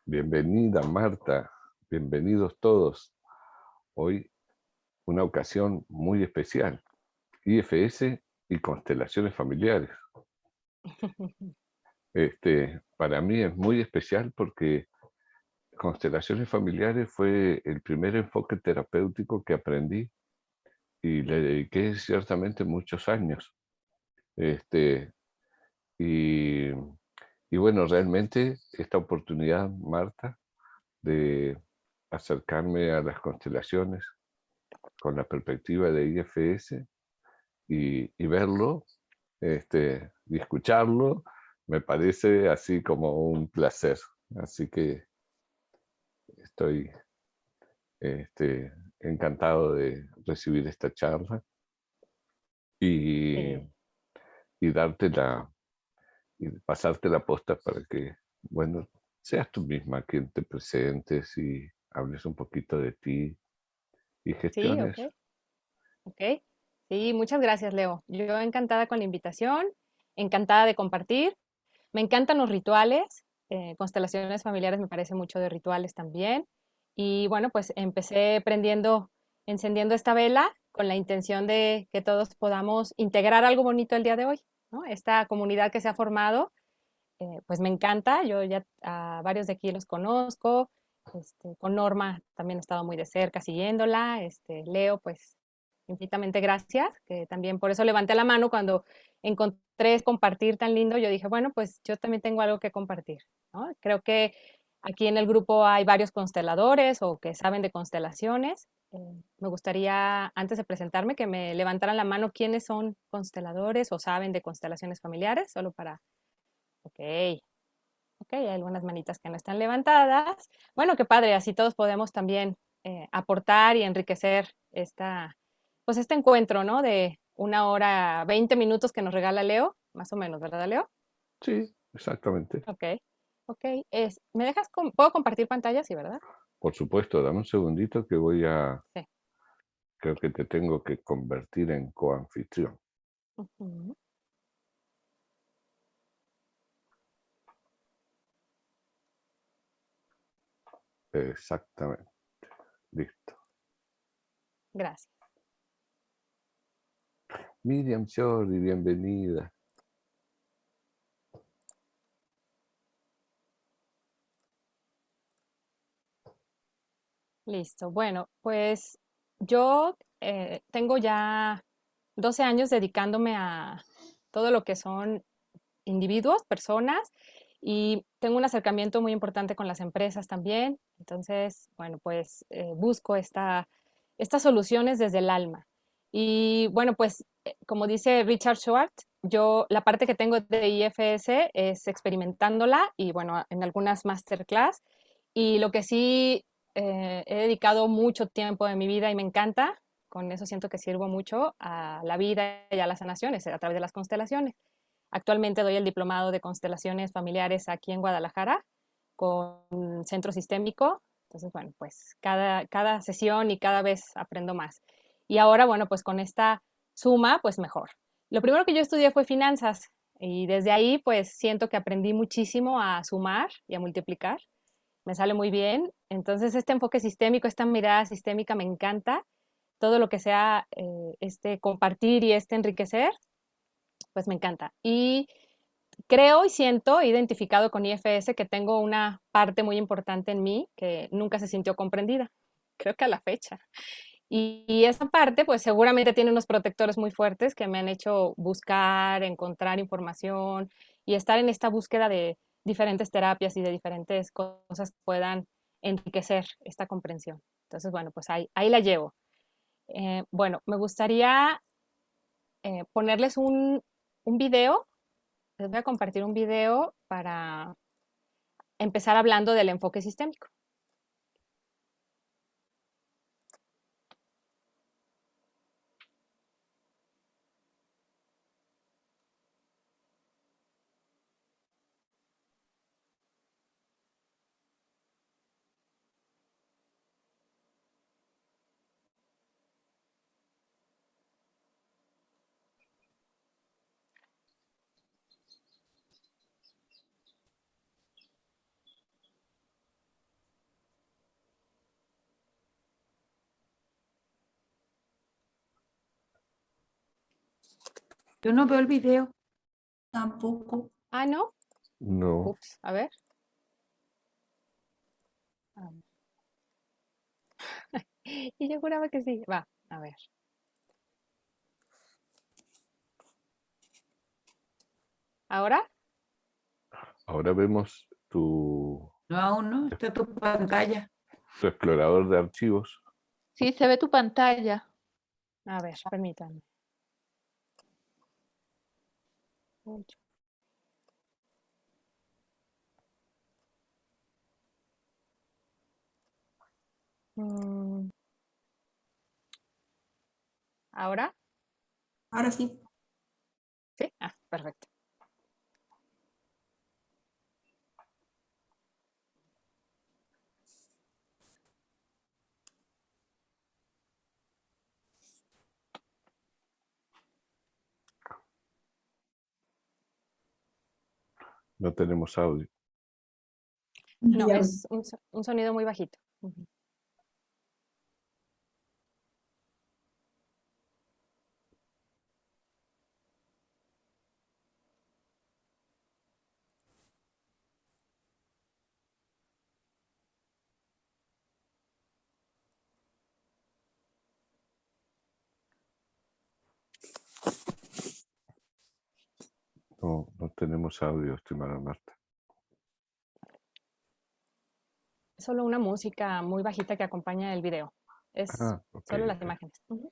Bienvenida Marta, bienvenidos todos. Hoy una ocasión muy especial, IFS y constelaciones familiares. Para mí es muy especial porque constelaciones familiares fue el primer enfoque terapéutico que aprendí y le dediqué ciertamente muchos años. Este, y, y bueno, realmente esta oportunidad, Marta, de acercarme a las constelaciones con la perspectiva de IFS y verlo y escucharlo, me parece así como un placer. Así que estoy encantado de recibir esta charla y, Sí, y darte y pasarte la posta para que, bueno, seas tú misma quien te presentes y hables un poquito de ti y sí, gestiones. ok. Sí, muchas gracias, Leo. Yo encantada con la invitación, encantada de compartir. Me encantan los rituales, constelaciones familiares me parece mucho de rituales también. Y bueno, pues empecé encendiendo esta vela con la intención de que todos podamos integrar algo bonito el día de hoy, ¿no? Esta comunidad que se ha formado, pues me encanta. Yo ya a varios de aquí los conozco. Con Norma también he estado muy de cerca siguiéndola. Leo, pues infinitamente gracias, que también por eso levanté la mano cuando encontré compartir tan lindo. Yo dije, bueno, pues yo también tengo algo que compartir, ¿no? Creo que aquí en el grupo hay varios consteladores o que saben de constelaciones. Me gustaría, antes de presentarme, que me levantaran la mano quiénes son consteladores o saben de constelaciones familiares, solo para... Ok, ok, hay algunas manitas que no están levantadas. Bueno, qué padre, así todos podemos también aportar y enriquecer pues este encuentro, ¿no? De 1 hora, 20 minutos que nos regala Leo, más o menos, ¿verdad, Leo? Sí, exactamente. Ok, ok. ¿Me dejas, puedo compartir pantalla? Sí, ¿verdad? Por supuesto, dame un segundito que Sí. creo que te tengo que convertir en coanfitrión. Ujú. Exactamente, listo. Gracias. Miriam Jordi, bienvenida. Listo. Bueno, pues yo tengo ya 12 años dedicándome a todo lo que son individuos, personas, y tengo un acercamiento muy importante con las empresas también. Entonces, bueno, pues busco estas soluciones desde el alma. Y bueno, pues como dice Richard Schwartz, yo la parte que tengo de IFS es experimentándola y bueno, en algunas masterclass. Y lo que sí he dedicado mucho tiempo de mi vida y me encanta, con eso siento que sirvo mucho a la vida y a las sanaciones a través de las constelaciones. Actualmente doy el diplomado de constelaciones familiares aquí en Guadalajara con centro sistémico. Entonces, bueno, pues cada sesión y cada vez aprendo más. Y ahora, bueno, pues con esta suma, pues mejor. Lo primero que yo estudié fue finanzas y desde ahí, pues siento que aprendí muchísimo a sumar y a multiplicar. Me sale muy bien. Entonces, este enfoque sistémico, esta mirada sistémica me encanta. Todo lo que sea este compartir y este enriquecer, pues me encanta. Y creo y siento, he identificado con IFS que tengo una parte muy importante en mí que nunca se sintió comprendida, creo que a la fecha. Y esa parte, pues seguramente tiene unos protectores muy fuertes que me han hecho buscar, encontrar información y estar en esta búsqueda de diferentes terapias y de diferentes cosas que puedan enriquecer esta comprensión. Entonces, bueno, pues ahí la llevo. Bueno, me gustaría ponerles un video. Les voy a compartir un video para empezar hablando del enfoque sistémico. Yo no veo el video. Tampoco. Ah, ¿no? No, Ups, a ver. A ver. Y yo juraba que sí. Va, a ver. ¿Ahora? ahora vemos tu No, aún no. Está tu pantalla. explorador de archivos. Sí, se ve tu pantalla. A ver, permítanme. Ocho. Mm, ¿Ahora? Ahora sí. Sí. Ah, perfecto. No tenemos audio. No, Dígame. es un sonido muy bajito. Ujú. No, no tenemos audio, estimada Marta. Es solo una música muy bajita que acompaña el video. Es Ok, solo las ok. imágenes. Ujú.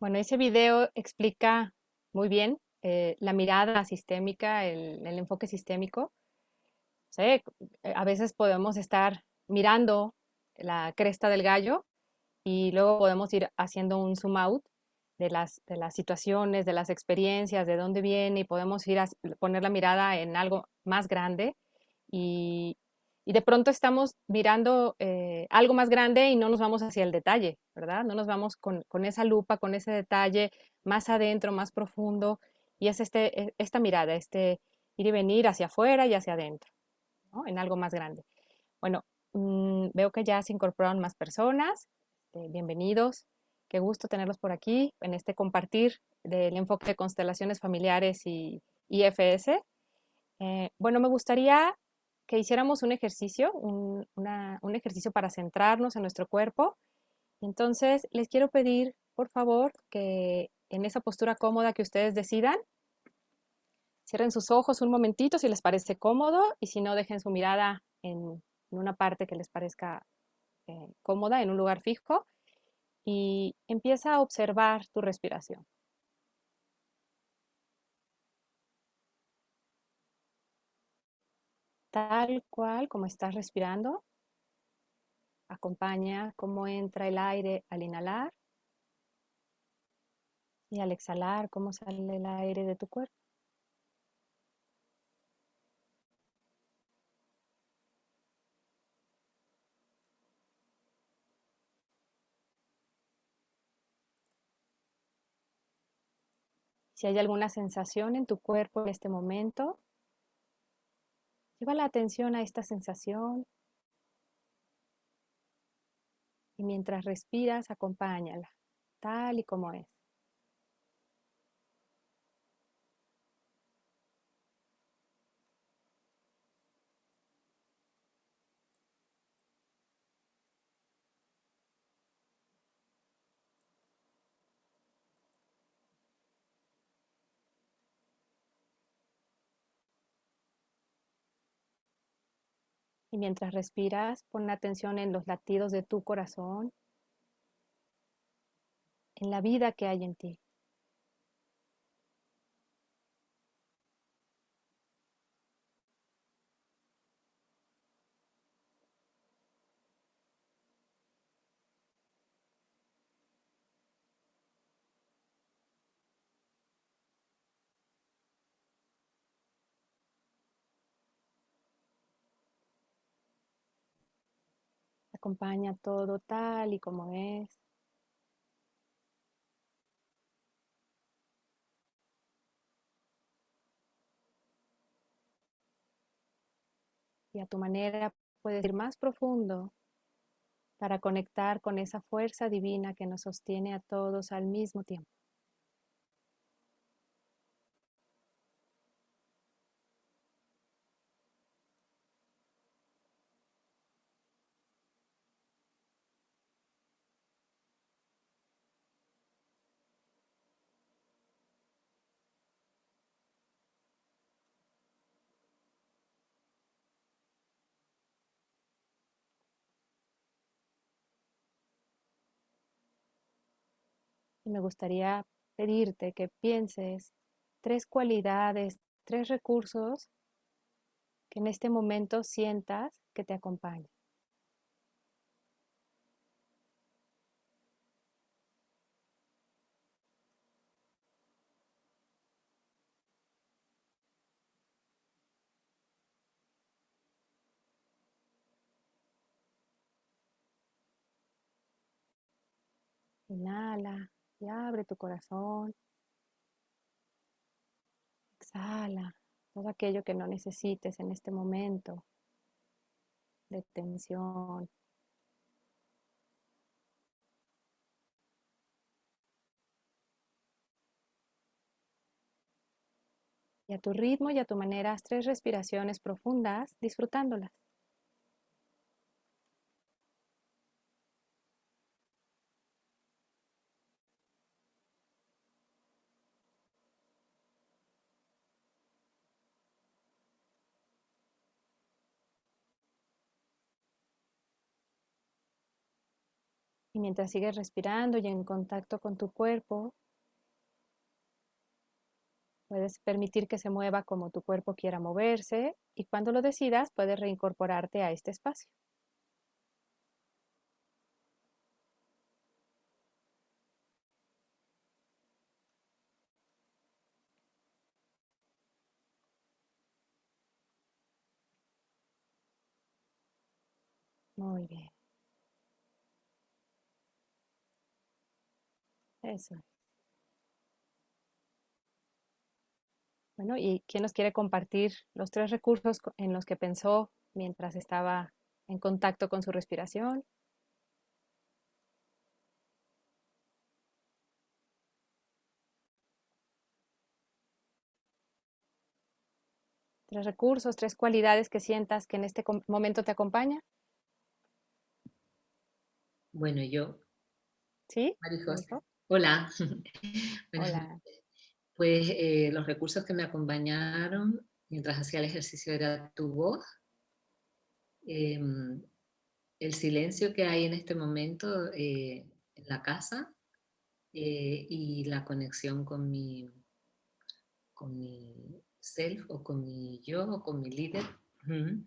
Bueno, ese video explica muy bien la mirada sistémica, el enfoque sistémico. Sí, a veces podemos estar mirando la cresta del gallo y luego podemos ir haciendo un zoom out de las situaciones, de las experiencias, de dónde viene y podemos ir a poner la mirada en algo más grande y, y de pronto estamos mirando algo más grande y no nos vamos hacia el detalle, ¿verdad? No nos vamos con esa lupa, con ese detalle más adentro, más profundo y es esta mirada, este ir y venir hacia afuera y hacia adentro, ¿no? En algo más grande. Bueno, veo que ya se incorporaron más personas. Bienvenidos. Qué gusto tenerlos por aquí en este compartir del enfoque de constelaciones familiares y IFS. Bueno, me gustaría que hiciéramos un ejercicio, un ejercicio para centrarnos en nuestro cuerpo. Entonces, les quiero pedir, por favor, que en esa postura cómoda que ustedes decidan, cierren sus ojos un momentito si les parece cómodo y si no, dejen su mirada en una parte que les parezca cómoda, en un lugar fijo y empieza a observar tu respiración. Tal cual como estás respirando, acompaña cómo entra el aire al inhalar y al exhalar, cómo sale el aire de tu cuerpo. Si hay alguna sensación en tu cuerpo en este momento, lleva la atención a esta sensación y mientras respiras, acompáñala, tal y como es. Y mientras respiras, pon atención en los latidos de tu corazón, en la vida que hay en ti. Acompaña todo tal y como es. Y a tu manera puedes ir más profundo para conectar con esa fuerza divina que nos sostiene a todos al mismo tiempo. Y me gustaría pedirte que pienses 3 cualidades, 3 recursos que en este momento sientas que te acompañan. Inhala y abre tu corazón. Exhala todo aquello que no necesites en este momento de tensión. Y a tu ritmo y a tu manera, haz 3 respiraciones profundas, disfrutándolas. Y mientras sigues respirando y en contacto con tu cuerpo, puedes permitir que se mueva como tu cuerpo quiera moverse y cuando lo decidas puedes reincorporarte a este espacio. Muy bien. Eso. Bueno, ¿y quién nos quiere compartir los 3 recursos en los que pensó mientras estaba en contacto con su respiración? Tres recursos, 3 cualidades que sientas que en este momento te acompaña. Bueno, yo, ¿Sí? Marijos, Marijo. hola. Buenas Hola. noches. Pues los recursos que me acompañaron mientras hacía el ejercicio era tu voz, el silencio que hay en este momento en la casa y la conexión con mi self o con mi yo o con mi líder. Ujú.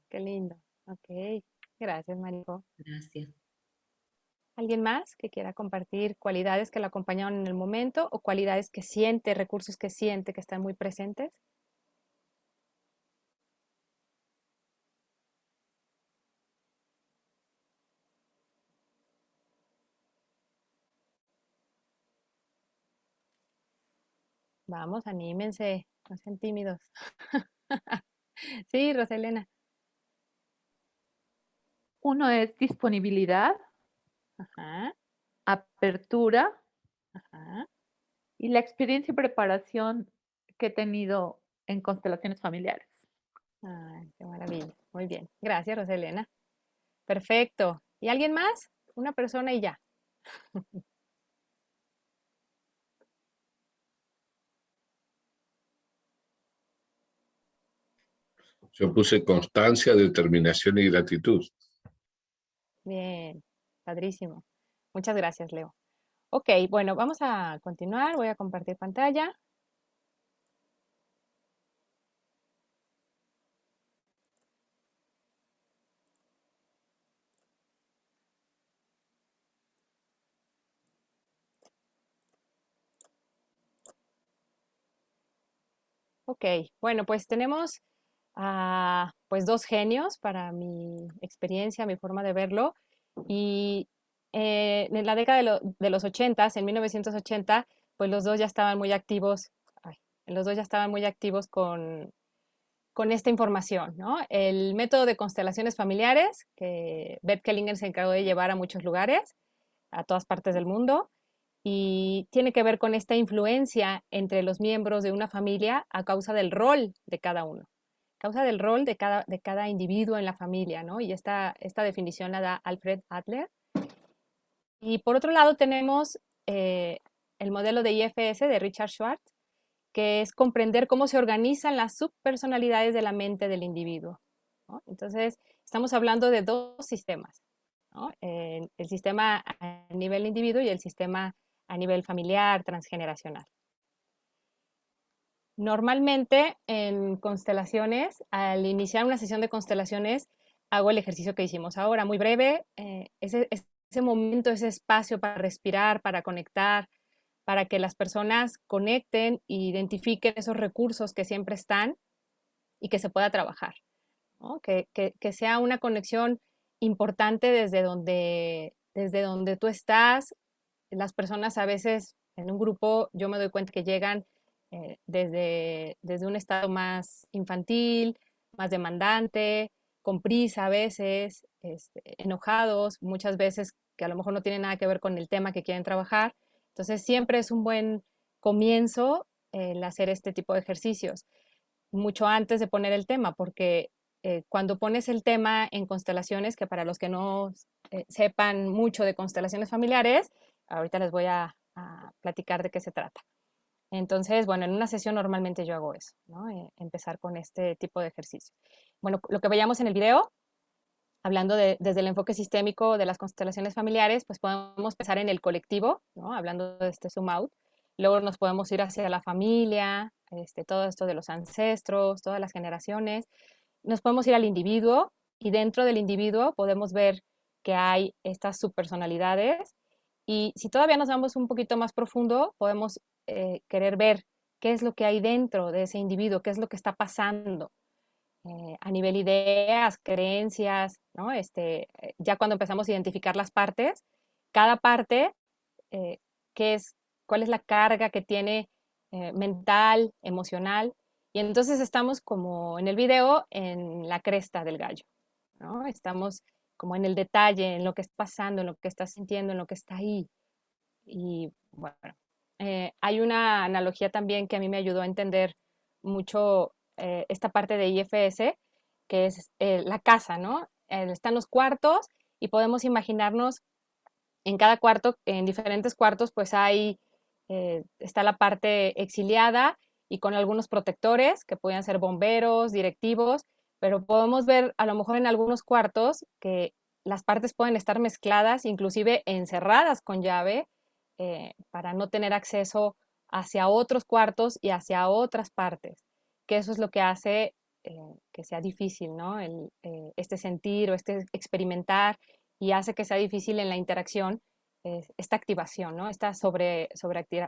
Qué lindo. Ok. Gracias, Marijo. Gracias. ¿Alguien más que quiera compartir cualidades que lo acompañaron en el momento o cualidades que siente, recursos que siente que están muy presentes? Vamos, anímense, no sean tímidos. Sí, Roselena. Uno es disponibilidad, Ajá, apertura ajá. y la experiencia y preparación que he tenido en constelaciones familiares. Ay, qué maravilla. Muy bien. Gracias, Roselena. Perfecto. ¿Y alguien más? Una persona y ya. Yo puse constancia, determinación y gratitud. Bien, padrísimo. Muchas gracias, Leo. Ok, bueno, vamos a continuar. Voy a compartir pantalla. Ok, bueno, pues tenemos pues 2 genios para mi experiencia, mi forma de verlo. Y en la década de los 80, en 1980, pues los dos ya estaban muy activos, los dos ya estaban muy activos con esta información, ¿no? El método de constelaciones familiares, que Beth Kellinger se encargó de llevar a muchos lugares, a todas partes del mundo, y tiene que ver con esta influencia entre los miembros de una familia a causa del rol de cada uno, a causa del rol de cada individuo en la familia, ¿no? Y esta definición la da Alfred Adler. Y por otro lado tenemos el modelo de IFS de Richard Schwartz, que es comprender cómo se organizan las subpersonalidades de la mente del individuo, ¿no? Entonces, estamos hablando de 2 sistemas, ¿no? El sistema a nivel individuo y el sistema a nivel familiar, transgeneracional. Normalmente en constelaciones, al iniciar una sesión de constelaciones, hago el ejercicio que hicimos ahora, muy breve, ese momento, ese espacio para respirar, para conectar, para que las personas conecten e identifiquen esos recursos que siempre están y que se pueda trabajar, ¿no? Que sea una conexión importante desde donde tú estás. Las personas a veces en un grupo, yo me doy cuenta que llegan desde un estado más infantil, más demandante, con prisa a veces, enojados, muchas veces que a lo mejor no tiene nada que ver con el tema que quieren trabajar. Entonces siempre es un buen comienzo el hacer este tipo de ejercicios, mucho antes de poner el tema, porque cuando pones el tema en constelaciones, que para los que no sepan mucho de constelaciones familiares, ahorita les voy a platicar de qué se trata. Entonces, bueno, en una sesión normalmente yo hago eso, ¿no? Empezar con este tipo de ejercicio. Bueno, lo que veíamos en el video, hablando desde el enfoque sistémico de las constelaciones familiares, pues podemos pensar en el colectivo, ¿no? Hablando de este zoom out. Luego nos podemos ir hacia la familia, todo esto de los ancestros, todas las generaciones. Nos podemos ir al individuo y dentro del individuo podemos ver que hay estas subpersonalidades. Y si todavía nos vamos un poquito más profundo, podemos querer ver qué es lo que hay dentro de ese individuo, qué es lo que está pasando a nivel ideas, creencias, ¿no? Ya cuando empezamos a identificar las partes, cada parte, eh, cuál es la carga que tiene mental, emocional, y entonces estamos como en el video en la cresta del gallo, ¿no? Estamos como en el detalle, en lo que está pasando, en lo que está sintiendo, en lo que está ahí. Y bueno, hay una analogía también que a mí me ayudó a entender mucho esta parte de IFS, que es la casa, ¿no? Están los cuartos y podemos imaginarnos en cada cuarto, en diferentes cuartos, pues está la parte exiliada y con algunos protectores que pueden ser bomberos, directivos, pero podemos ver a lo mejor en algunos cuartos que las partes pueden estar mezcladas, inclusive encerradas con llave, para no tener acceso hacia otros cuartos y hacia otras partes, que eso es lo que hace que sea difícil, ¿no? Este sentir o este experimentar, y hace que sea difícil en la interacción esta activación, ¿no? Esta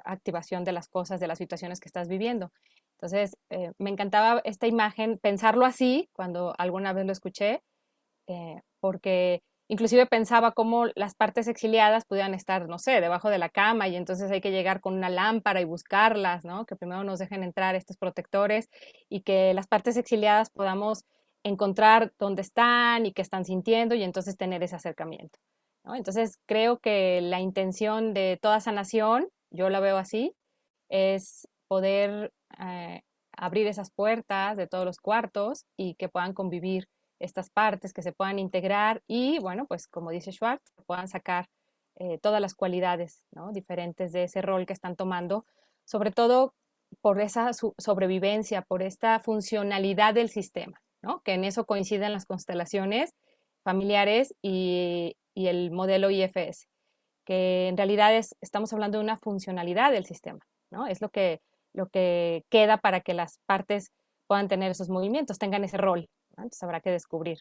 activación de las cosas, de las situaciones que estás viviendo. Entonces, me encantaba esta imagen, pensarlo así, cuando alguna vez lo escuché, porque inclusive pensaba cómo las partes exiliadas pudieran estar, no sé, debajo de la cama, y entonces hay que llegar con una lámpara y buscarlas, ¿no? Que primero nos dejen entrar estos protectores y que las partes exiliadas podamos encontrar dónde están y qué están sintiendo, y entonces tener ese acercamiento, ¿no? Entonces creo que la intención de toda sanación, yo la veo así, es poder abrir esas puertas de todos los cuartos y que puedan convivir estas partes, que se puedan integrar y, bueno, pues como dice Schwartz, puedan sacar todas las cualidades, ¿no? Diferentes de ese rol que están tomando, sobre todo por esa sobrevivencia, por esta funcionalidad del sistema, ¿no? Que en eso coinciden las constelaciones familiares y el modelo IFS, que en realidad estamos hablando de una funcionalidad del sistema, ¿no? Es lo que queda para que las partes puedan tener esos movimientos, tengan ese rol, ¿no? Entonces habrá que descubrir.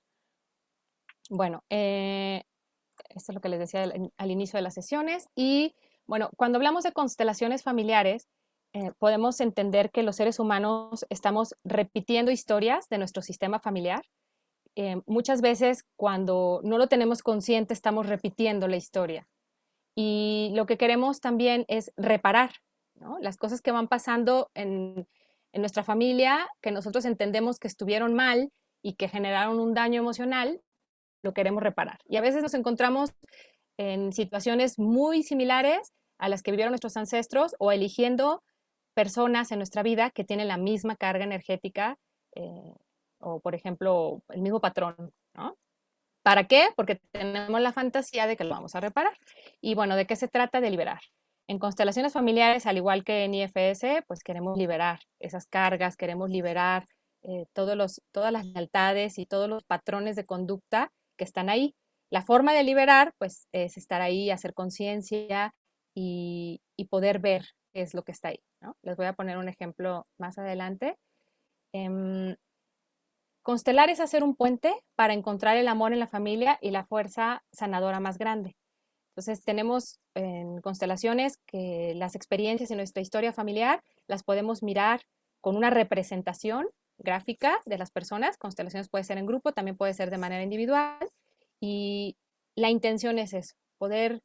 Bueno, esto es lo que les decía al inicio de las sesiones. Y bueno, cuando hablamos de constelaciones familiares, podemos entender que los seres humanos estamos repitiendo historias de nuestro sistema familiar. Muchas veces cuando no lo tenemos consciente estamos repitiendo la historia. Y lo que queremos también es reparar, ¿no? Las cosas que van pasando en nuestra familia, que nosotros entendemos que estuvieron mal y que generaron un daño emocional, lo queremos reparar. Y a veces nos encontramos en situaciones muy similares a las que vivieron nuestros ancestros, o eligiendo personas en nuestra vida que tienen la misma carga energética, o por ejemplo, el mismo patrón, ¿no? ¿Para qué? Porque tenemos la fantasía de que lo vamos a reparar. Y bueno, ¿de qué se trata? De liberar. En constelaciones familiares, al igual que en IFS, pues queremos liberar esas cargas, queremos liberar todas las lealtades y todos los patrones de conducta que están ahí. La forma de liberar, pues, es estar ahí, hacer conciencia y poder ver qué es lo que está ahí, ¿no? Les voy a poner un ejemplo más adelante. Constelar es hacer un puente para encontrar el amor en la familia y la fuerza sanadora más grande. Entonces tenemos en constelaciones que las experiencias en nuestra historia familiar las podemos mirar con una representación gráfica de las personas. Constelaciones puede ser en grupo, también puede ser de manera individual, y la intención es eso, poder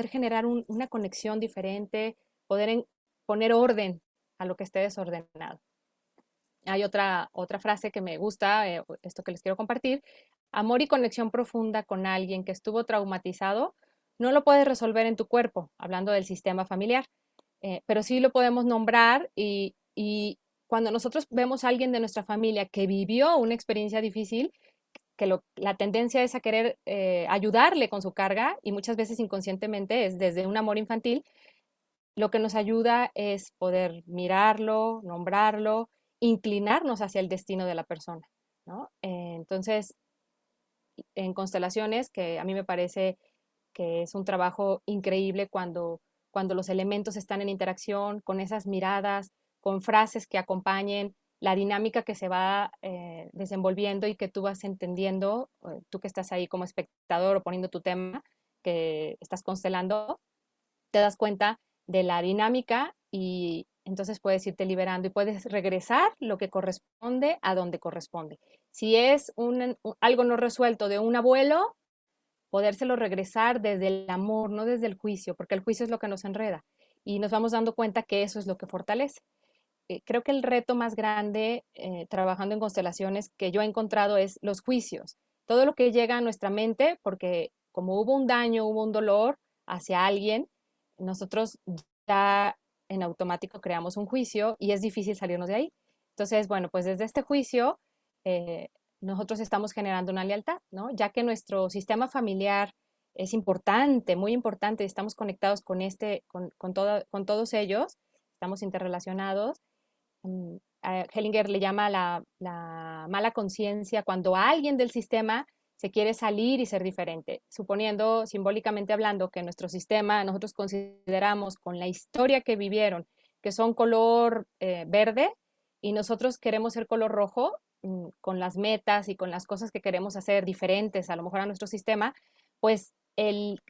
generar una conexión diferente, poder poner orden a lo que esté desordenado. Hay otra frase que me gusta, esto que les quiero compartir: amor y conexión profunda con alguien que estuvo traumatizado no lo puedes resolver en tu cuerpo, hablando del sistema familiar, pero sí lo podemos nombrar, y cuando nosotros vemos a alguien de nuestra familia que vivió una experiencia difícil, que la tendencia es a querer ayudarle con su carga, y muchas veces inconscientemente es desde un amor infantil. Lo que nos ayuda es poder mirarlo, nombrarlo, inclinarnos hacia el destino de la persona, ¿no? Entonces, en constelaciones, que a mí me parece que es un trabajo increíble cuando los elementos están en interacción, con esas miradas, con frases que acompañen la dinámica que se va desenvolviendo y que tú vas entendiendo, tú que estás ahí como espectador o poniendo tu tema, que estás constelando, te das cuenta de la dinámica y entonces puedes irte liberando y puedes regresar lo que corresponde a donde corresponde. Si es algo no resuelto de un abuelo, podérselo regresar desde el amor, no desde el juicio, porque el juicio es lo que nos enreda y nos vamos dando cuenta que eso es lo que fortalece. Creo que el reto más grande trabajando en constelaciones que yo he encontrado es los juicios. Todo lo que llega a nuestra mente, porque como hubo un daño, hubo un dolor hacia alguien, nosotros ya en automático creamos un juicio y es difícil salirnos de ahí. Entonces, bueno, pues desde este juicio eh, nosotros estamos generando una lealtad, ¿no? Ya que nuestro sistema familiar es importante, muy importante, estamos conectados con todos ellos, estamos interrelacionados. Hellinger le llama la mala conciencia cuando alguien del sistema se quiere salir y ser diferente, suponiendo, simbólicamente hablando, que nuestro sistema nosotros consideramos con la historia que vivieron, que son color verde, y nosotros queremos ser color rojo, con las metas y con las cosas que queremos hacer diferentes a lo mejor a nuestro sistema, pues el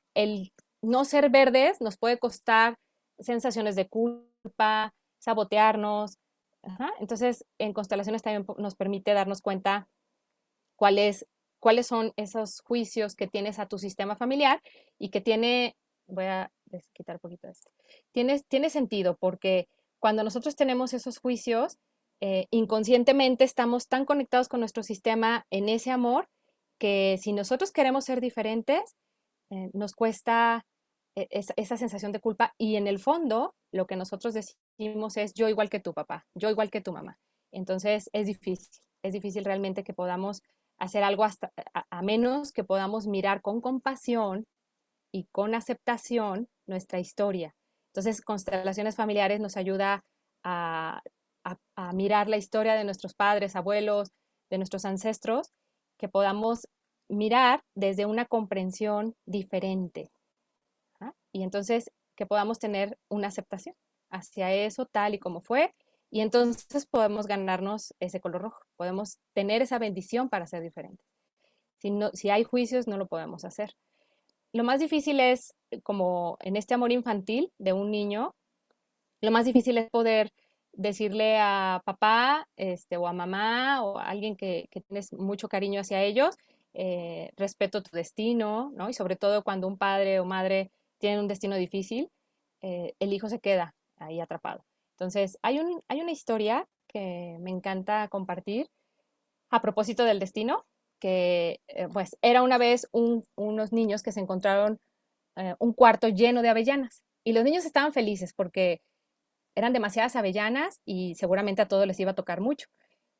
no ser verdes nos puede costar sensaciones de culpa, sabotearnos. Ajá. Entonces, en constelaciones también nos permite darnos cuenta cuáles son esos juicios que tienes a tu sistema familiar y que voy a quitar un poquito de esto, tiene sentido porque cuando nosotros tenemos esos juicios, inconscientemente estamos tan conectados con nuestro sistema en ese amor que si nosotros queremos ser diferentes, nos cuesta esa sensación de culpa y en el fondo lo que nosotros decimos es yo igual que tu papá, yo igual que tu mamá. Entonces es difícil realmente que podamos hacer algo hasta a menos que podamos mirar con compasión y con aceptación nuestra historia. Entonces, constelaciones familiares nos ayuda a mirar la historia de nuestros padres, abuelos, de nuestros ancestros, que podamos mirar desde una comprensión diferente. ¿Ah? Y entonces que podamos tener una aceptación hacia eso tal y como fue, y entonces podemos ganarnos ese color rojo, podemos tener esa bendición para ser diferentes. Si hay juicios, no lo podemos hacer. Lo más difícil es, como en este amor infantil de un niño, lo más difícil es poder decirle a papá o a mamá o a alguien que tienes mucho cariño hacia ellos, respeto tu destino, ¿no? Y sobre todo cuando un padre o madre tienen un destino difícil, el hijo se queda ahí atrapado. Entonces, hay una historia que me encanta compartir a propósito del destino, que pues era una vez unos niños que se encontraron un cuarto lleno de avellanas y los niños estaban felices porque eran demasiadas avellanas y seguramente a todos les iba a tocar mucho.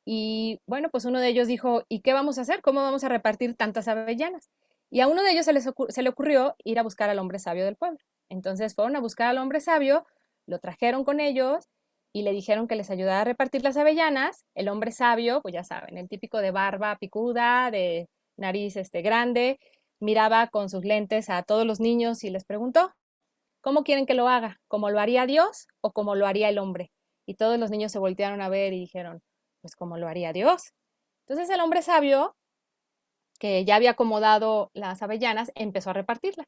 Y bueno, pues uno de ellos dijo, ¿y qué vamos a hacer? ¿Cómo vamos a repartir tantas avellanas? Y a uno de ellos se le ocurrió ir a buscar al hombre sabio del pueblo. Entonces fueron a buscar al hombre sabio, lo trajeron con ellos y le dijeron que les ayudara a repartir las avellanas. El hombre sabio, pues ya saben, el típico de barba picuda, de nariz grande, miraba con sus lentes a todos los niños y les preguntó, ¿cómo quieren que lo haga? ¿Cómo lo haría Dios o como lo haría el hombre? Y todos los niños se voltearon a ver y dijeron, pues como lo haría Dios. Entonces el hombre sabio, que ya había acomodado las avellanas, empezó a repartirlas.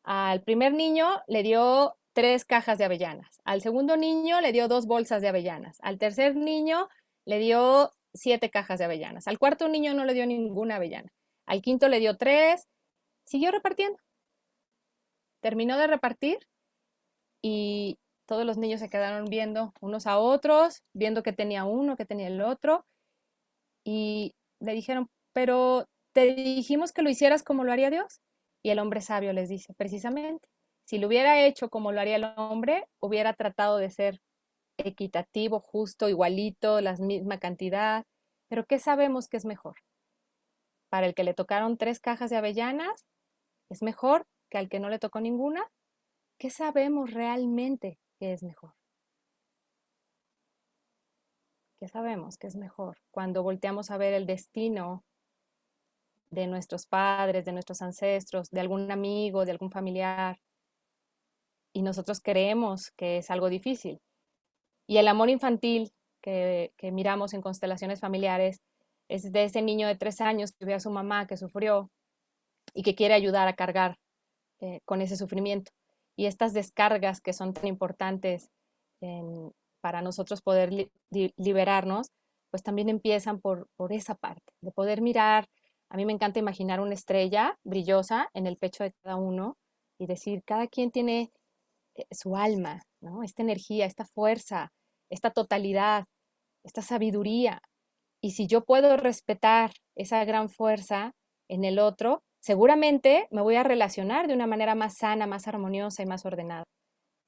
Al primer niño le dio 3 cajas de avellanas, al segundo niño le dio 2 bolsas de avellanas, al tercer niño le dio 7 cajas de avellanas, al cuarto niño no le dio ninguna avellana, al quinto le dio 3, siguió repartiendo. Terminó de repartir y todos los niños se quedaron viendo unos a otros, viendo que tenía uno, que tenía el otro, y le dijeron, pero te dijimos que lo hicieras como lo haría Dios. Y el hombre sabio les dice, precisamente, si lo hubiera hecho como lo haría el hombre, hubiera tratado de ser equitativo, justo, igualito, la misma cantidad, pero ¿qué sabemos que es mejor? Para el que le tocaron 3 cajas de avellanas, ¿es mejor que al que no le tocó ninguna? ¿Qué sabemos realmente que es mejor? ¿Qué sabemos que es mejor? Cuando volteamos a ver el destino de nuestros padres, de nuestros ancestros, de algún amigo, de algún familiar, y nosotros creemos que es algo difícil. Y el amor infantil que miramos en constelaciones familiares es de ese niño de 3 años que ve a su mamá que sufrió y que quiere ayudar a cargar con ese sufrimiento. Y estas descargas que son tan importantes para nosotros poder liberarnos, pues también empiezan por esa parte, de poder mirar. A mí me encanta imaginar una estrella brillosa en el pecho de cada uno y decir, cada quien tiene su alma, ¿no? Esta energía, esta fuerza, esta totalidad, esta sabiduría. Y si yo puedo respetar esa gran fuerza en el otro, seguramente me voy a relacionar de una manera más sana, más armoniosa y más ordenada.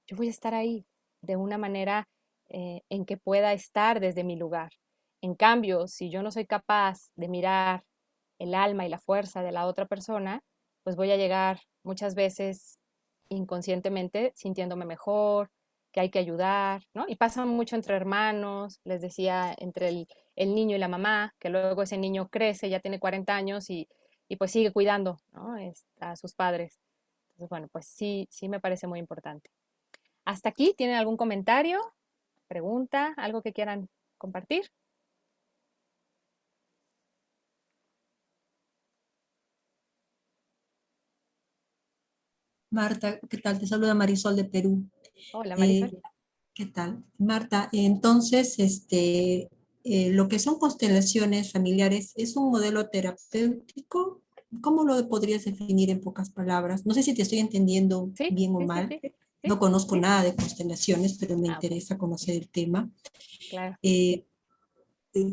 Yo voy a estar ahí de una manera en que pueda estar desde mi lugar. En cambio, si yo no soy capaz de mirar el alma y la fuerza de la otra persona, pues voy a llegar muchas veces inconscientemente sintiéndome mejor, que hay que ayudar, ¿no? Y pasa mucho entre hermanos, les decía, entre el niño y la mamá, que luego ese niño crece, ya tiene 40 años y pues sigue cuidando, ¿no? A sus padres. Entonces, bueno, pues sí, sí me parece muy importante. Hasta aquí, ¿tienen algún comentario, pregunta, algo que quieran compartir? Marta, ¿qué tal? Te saluda Marisol de Perú. Hola, Eh, Marisol. ¿Qué tal? Marta, entonces, lo que son constelaciones familiares es un modelo terapéutico. ¿Cómo lo podrías definir en pocas palabras? No sé si te estoy entendiendo Sí, bien o sí, sí, mal. sí, sí, No conozco sí. nada de constelaciones, pero me Ok, interesa conocer el tema. claro. Eh,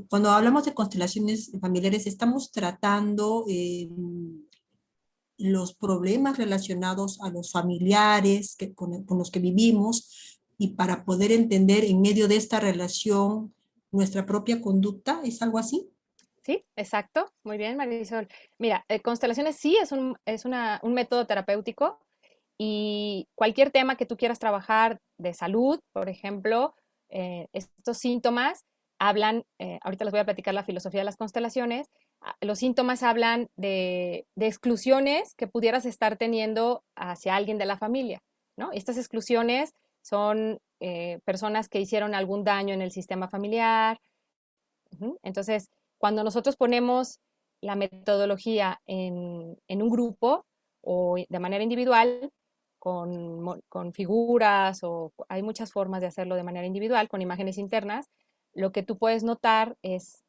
Cuando hablamos de constelaciones familiares, estamos tratando los problemas relacionados a los familiares con los que vivimos y para poder entender en medio de esta relación nuestra propia conducta. ¿Es algo así? Sí, exacto. Muy bien, Marisol. Mira, constelaciones sí es un método terapéutico y cualquier tema que tú quieras trabajar de salud, por ejemplo, estos síntomas hablan, ahorita les voy a platicar la filosofía de las constelaciones, los síntomas hablan de exclusiones que pudieras estar teniendo hacia alguien de la familia, ¿no? Estas exclusiones son personas que hicieron algún daño en el sistema familiar. Entonces, cuando nosotros ponemos la metodología en un grupo o de manera individual, con figuras o hay muchas formas de hacerlo de manera individual, con imágenes internas, lo que tú puedes notar es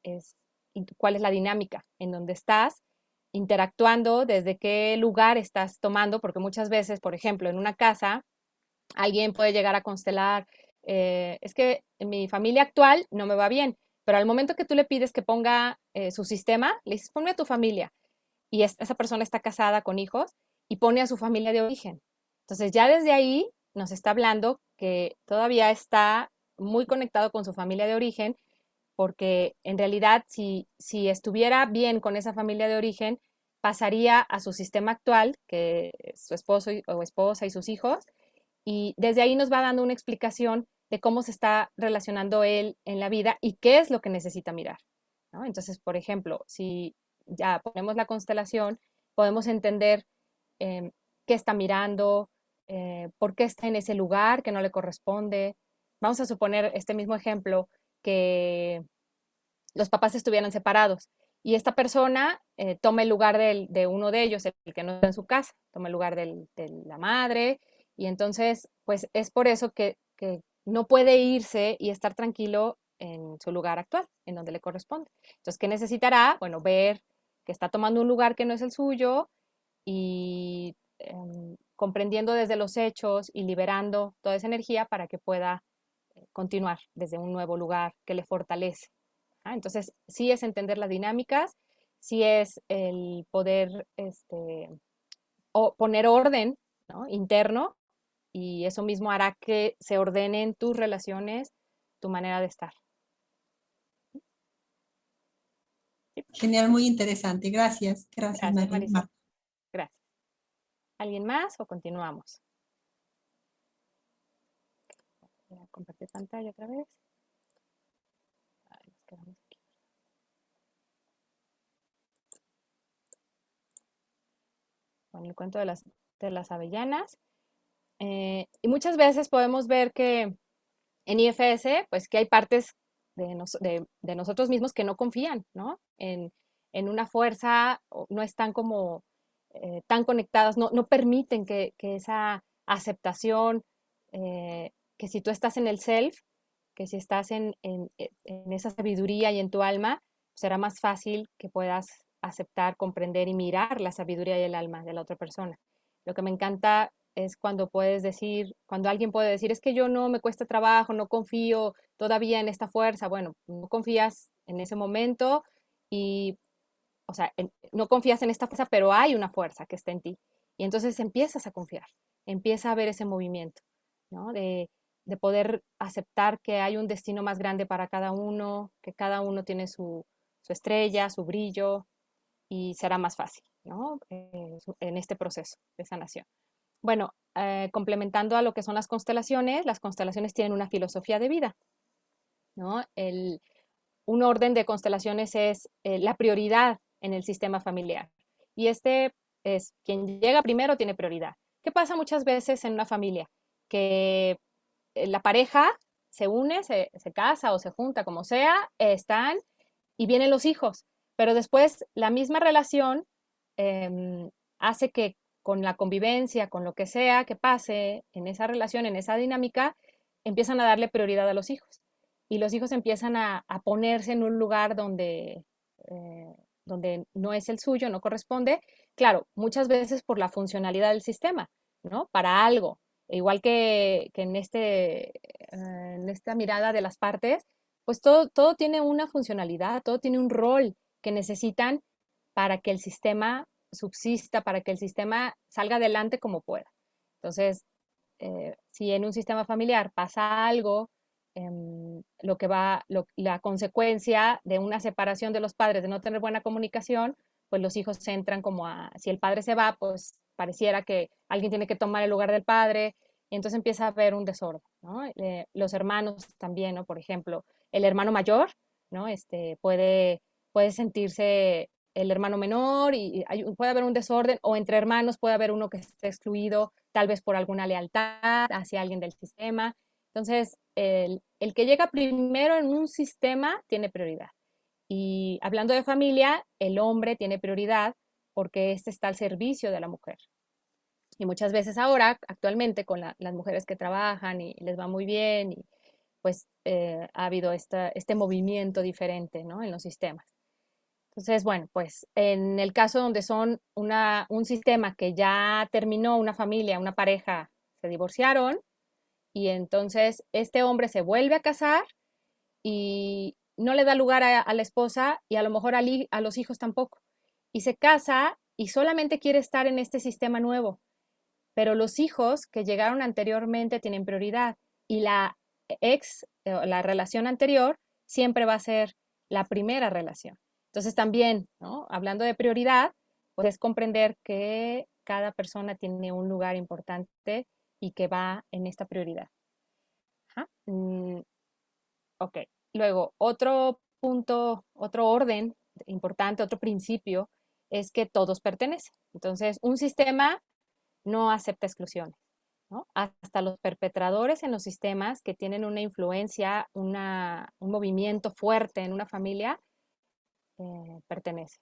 cuál es la dinámica en donde estás interactuando, desde qué lugar estás tomando, porque muchas veces, por ejemplo, en una casa, alguien puede llegar a constelar, es que en mi familia actual no me va bien, pero al momento que tú le pides que ponga su sistema, le dices, ponme a tu familia, y esa persona está casada con hijos y pone a su familia de origen. Entonces ya desde ahí nos está hablando que todavía está muy conectado con su familia de origen, porque en realidad si estuviera bien con esa familia de origen, pasaría a su sistema actual, que es su esposo o esposa y sus hijos, y desde ahí nos va dando una explicación de cómo se está relacionando él en la vida y qué es lo que necesita mirar, ¿no? Entonces, por ejemplo, si ya ponemos la constelación, podemos entender eh, qué está mirando, por qué está en ese lugar que no le corresponde. Vamos a suponer este mismo ejemplo, que los papás estuvieran separados y esta persona toma el lugar de uno de ellos, el que no está en su casa, toma el lugar de la madre, y entonces, pues es por eso que no puede irse y estar tranquilo en su lugar actual, en donde le corresponde. Entonces, ¿qué necesitará? Bueno, ver que está tomando un lugar que no es el suyo y comprendiendo desde los hechos y liberando toda esa energía para que pueda continuar desde un nuevo lugar que le fortalece. Entonces, sí es entender las dinámicas, sí es el poder poner orden, ¿no? Interno, y eso mismo hará que se ordenen tus relaciones, tu manera de estar. Sí, Genial, muy interesante. Gracias. Gracias, gracias, María. Marisol. Gracias. ¿Alguien más o continuamos? Voy a compartir pantalla otra vez. Ay, nos quedamos aquí. con el cuento de las avellanas. Y muchas veces podemos ver que en IFS, pues que hay partes de nosotros mismos que no confían, ¿no? En una fuerza, no están como tan conectadas, no permiten que esa aceptación, que si tú estás en el self, que si estás en esa sabiduría y en tu alma, será más fácil que puedas aceptar, comprender y mirar la sabiduría y el alma de la otra persona. Lo que me encanta es cuando puedes decir, cuando alguien puede decir, es que yo no, me cuesta trabajo, no confío todavía en esta fuerza. Bueno, no confías en ese momento y, o sea, no confías en esta fuerza, pero hay una fuerza que está en ti. Y entonces empiezas a confiar, empieza a ver ese movimiento, ¿no? De poder aceptar que hay un destino más grande para cada uno, que cada uno tiene su estrella, su brillo, y será más fácil, ¿no? En este proceso de sanación. Bueno, complementando a lo que son las constelaciones tienen una filosofía de vida, ¿no? Un orden de constelaciones es la prioridad en el sistema familiar. Y este es quien llega primero tiene prioridad. ¿Qué pasa muchas veces en una familia? Que la pareja se une, se casa o se junta, como sea, están y vienen los hijos, pero después la misma relación hace que con la convivencia, con lo que sea que pase en esa relación, en esa dinámica, empiezan a darle prioridad a los hijos. Y los hijos empiezan a ponerse en un lugar donde no es el suyo, no corresponde. Claro, muchas veces por la funcionalidad del sistema, ¿no? Para algo. Igual que en esta mirada de las partes, pues todo tiene una funcionalidad, todo tiene un rol que necesitan para que el sistema subsista, para que el sistema salga adelante como pueda. Entonces, si en un sistema familiar pasa algo, la consecuencia de una separación de los padres, de no tener buena comunicación, pues los hijos entran como si el padre se va, pues pareciera que alguien tiene que tomar el lugar del padre, y entonces empieza a haber un desorden, ¿no? Los hermanos también, ¿no? Por ejemplo, el hermano mayor, ¿no? Puede sentirse el hermano menor y puede haber un desorden, o entre hermanos puede haber uno que esté excluido, tal vez por alguna lealtad hacia alguien del sistema. Entonces, el que llega primero en un sistema tiene prioridad. Y hablando de familia, el hombre tiene prioridad porque este está al servicio de la mujer. Y muchas veces ahora, actualmente, con las mujeres que trabajan y les va muy bien, y pues ha habido este movimiento diferente, ¿no? En los sistemas. Entonces, bueno, pues en el caso donde son un sistema que ya terminó, una familia, una pareja, se divorciaron, y entonces este hombre se vuelve a casar y no le da lugar a la esposa y a lo mejor a los hijos tampoco. Y se casa y solamente quiere estar en este sistema nuevo. Pero los hijos que llegaron anteriormente tienen prioridad y la relación anterior siempre va a ser la primera relación. Entonces también, ¿no? Hablando de prioridad, puedes comprender que cada persona tiene un lugar importante y que va en esta prioridad. Ok, luego otro punto, otro orden importante, otro principio es que todos pertenecen. Entonces, un sistema no acepta exclusiones, ¿no? Hasta los perpetradores en los sistemas que tienen una influencia, un movimiento fuerte en una familia, pertenecen.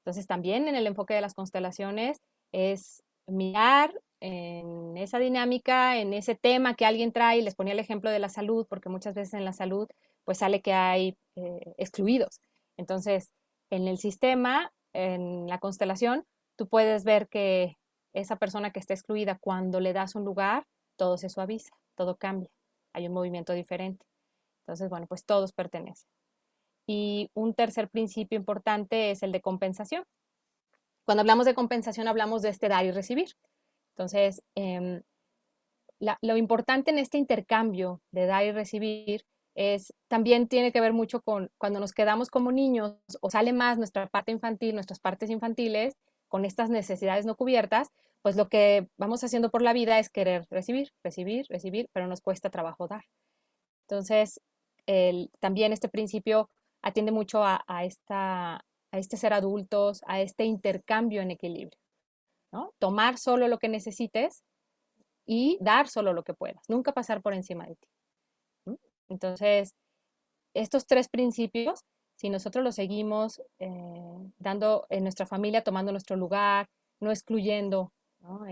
Entonces, también en el enfoque de las constelaciones es mirar en esa dinámica, en ese tema que alguien trae. Les ponía el ejemplo de la salud, porque muchas veces en la salud pues sale que hay excluidos. Entonces, en el sistema, en la constelación, tú puedes ver que esa persona que está excluida, cuando le das un lugar, todo se suaviza, todo cambia, hay un movimiento diferente. Entonces, bueno, pues todos pertenecen. Y un tercer principio importante es el de compensación. Cuando hablamos de compensación, hablamos de este dar y recibir. Entonces, lo importante en este intercambio de dar y recibir también tiene que ver mucho con cuando nos quedamos como niños o sale más nuestra parte infantil, nuestras partes infantiles, con estas necesidades no cubiertas, pues lo que vamos haciendo por la vida es querer recibir, recibir, recibir, pero nos cuesta trabajo dar. Entonces, también este principio atiende mucho a este ser adultos, a este intercambio en equilibrio. ¿no? Tomar solo lo que necesites y dar solo lo que puedas, nunca pasar por encima de ti. ¿Mm? Entonces, estos 3 principios, si nosotros los seguimos dando en nuestra familia, tomando nuestro lugar, no excluyendo, ¿no?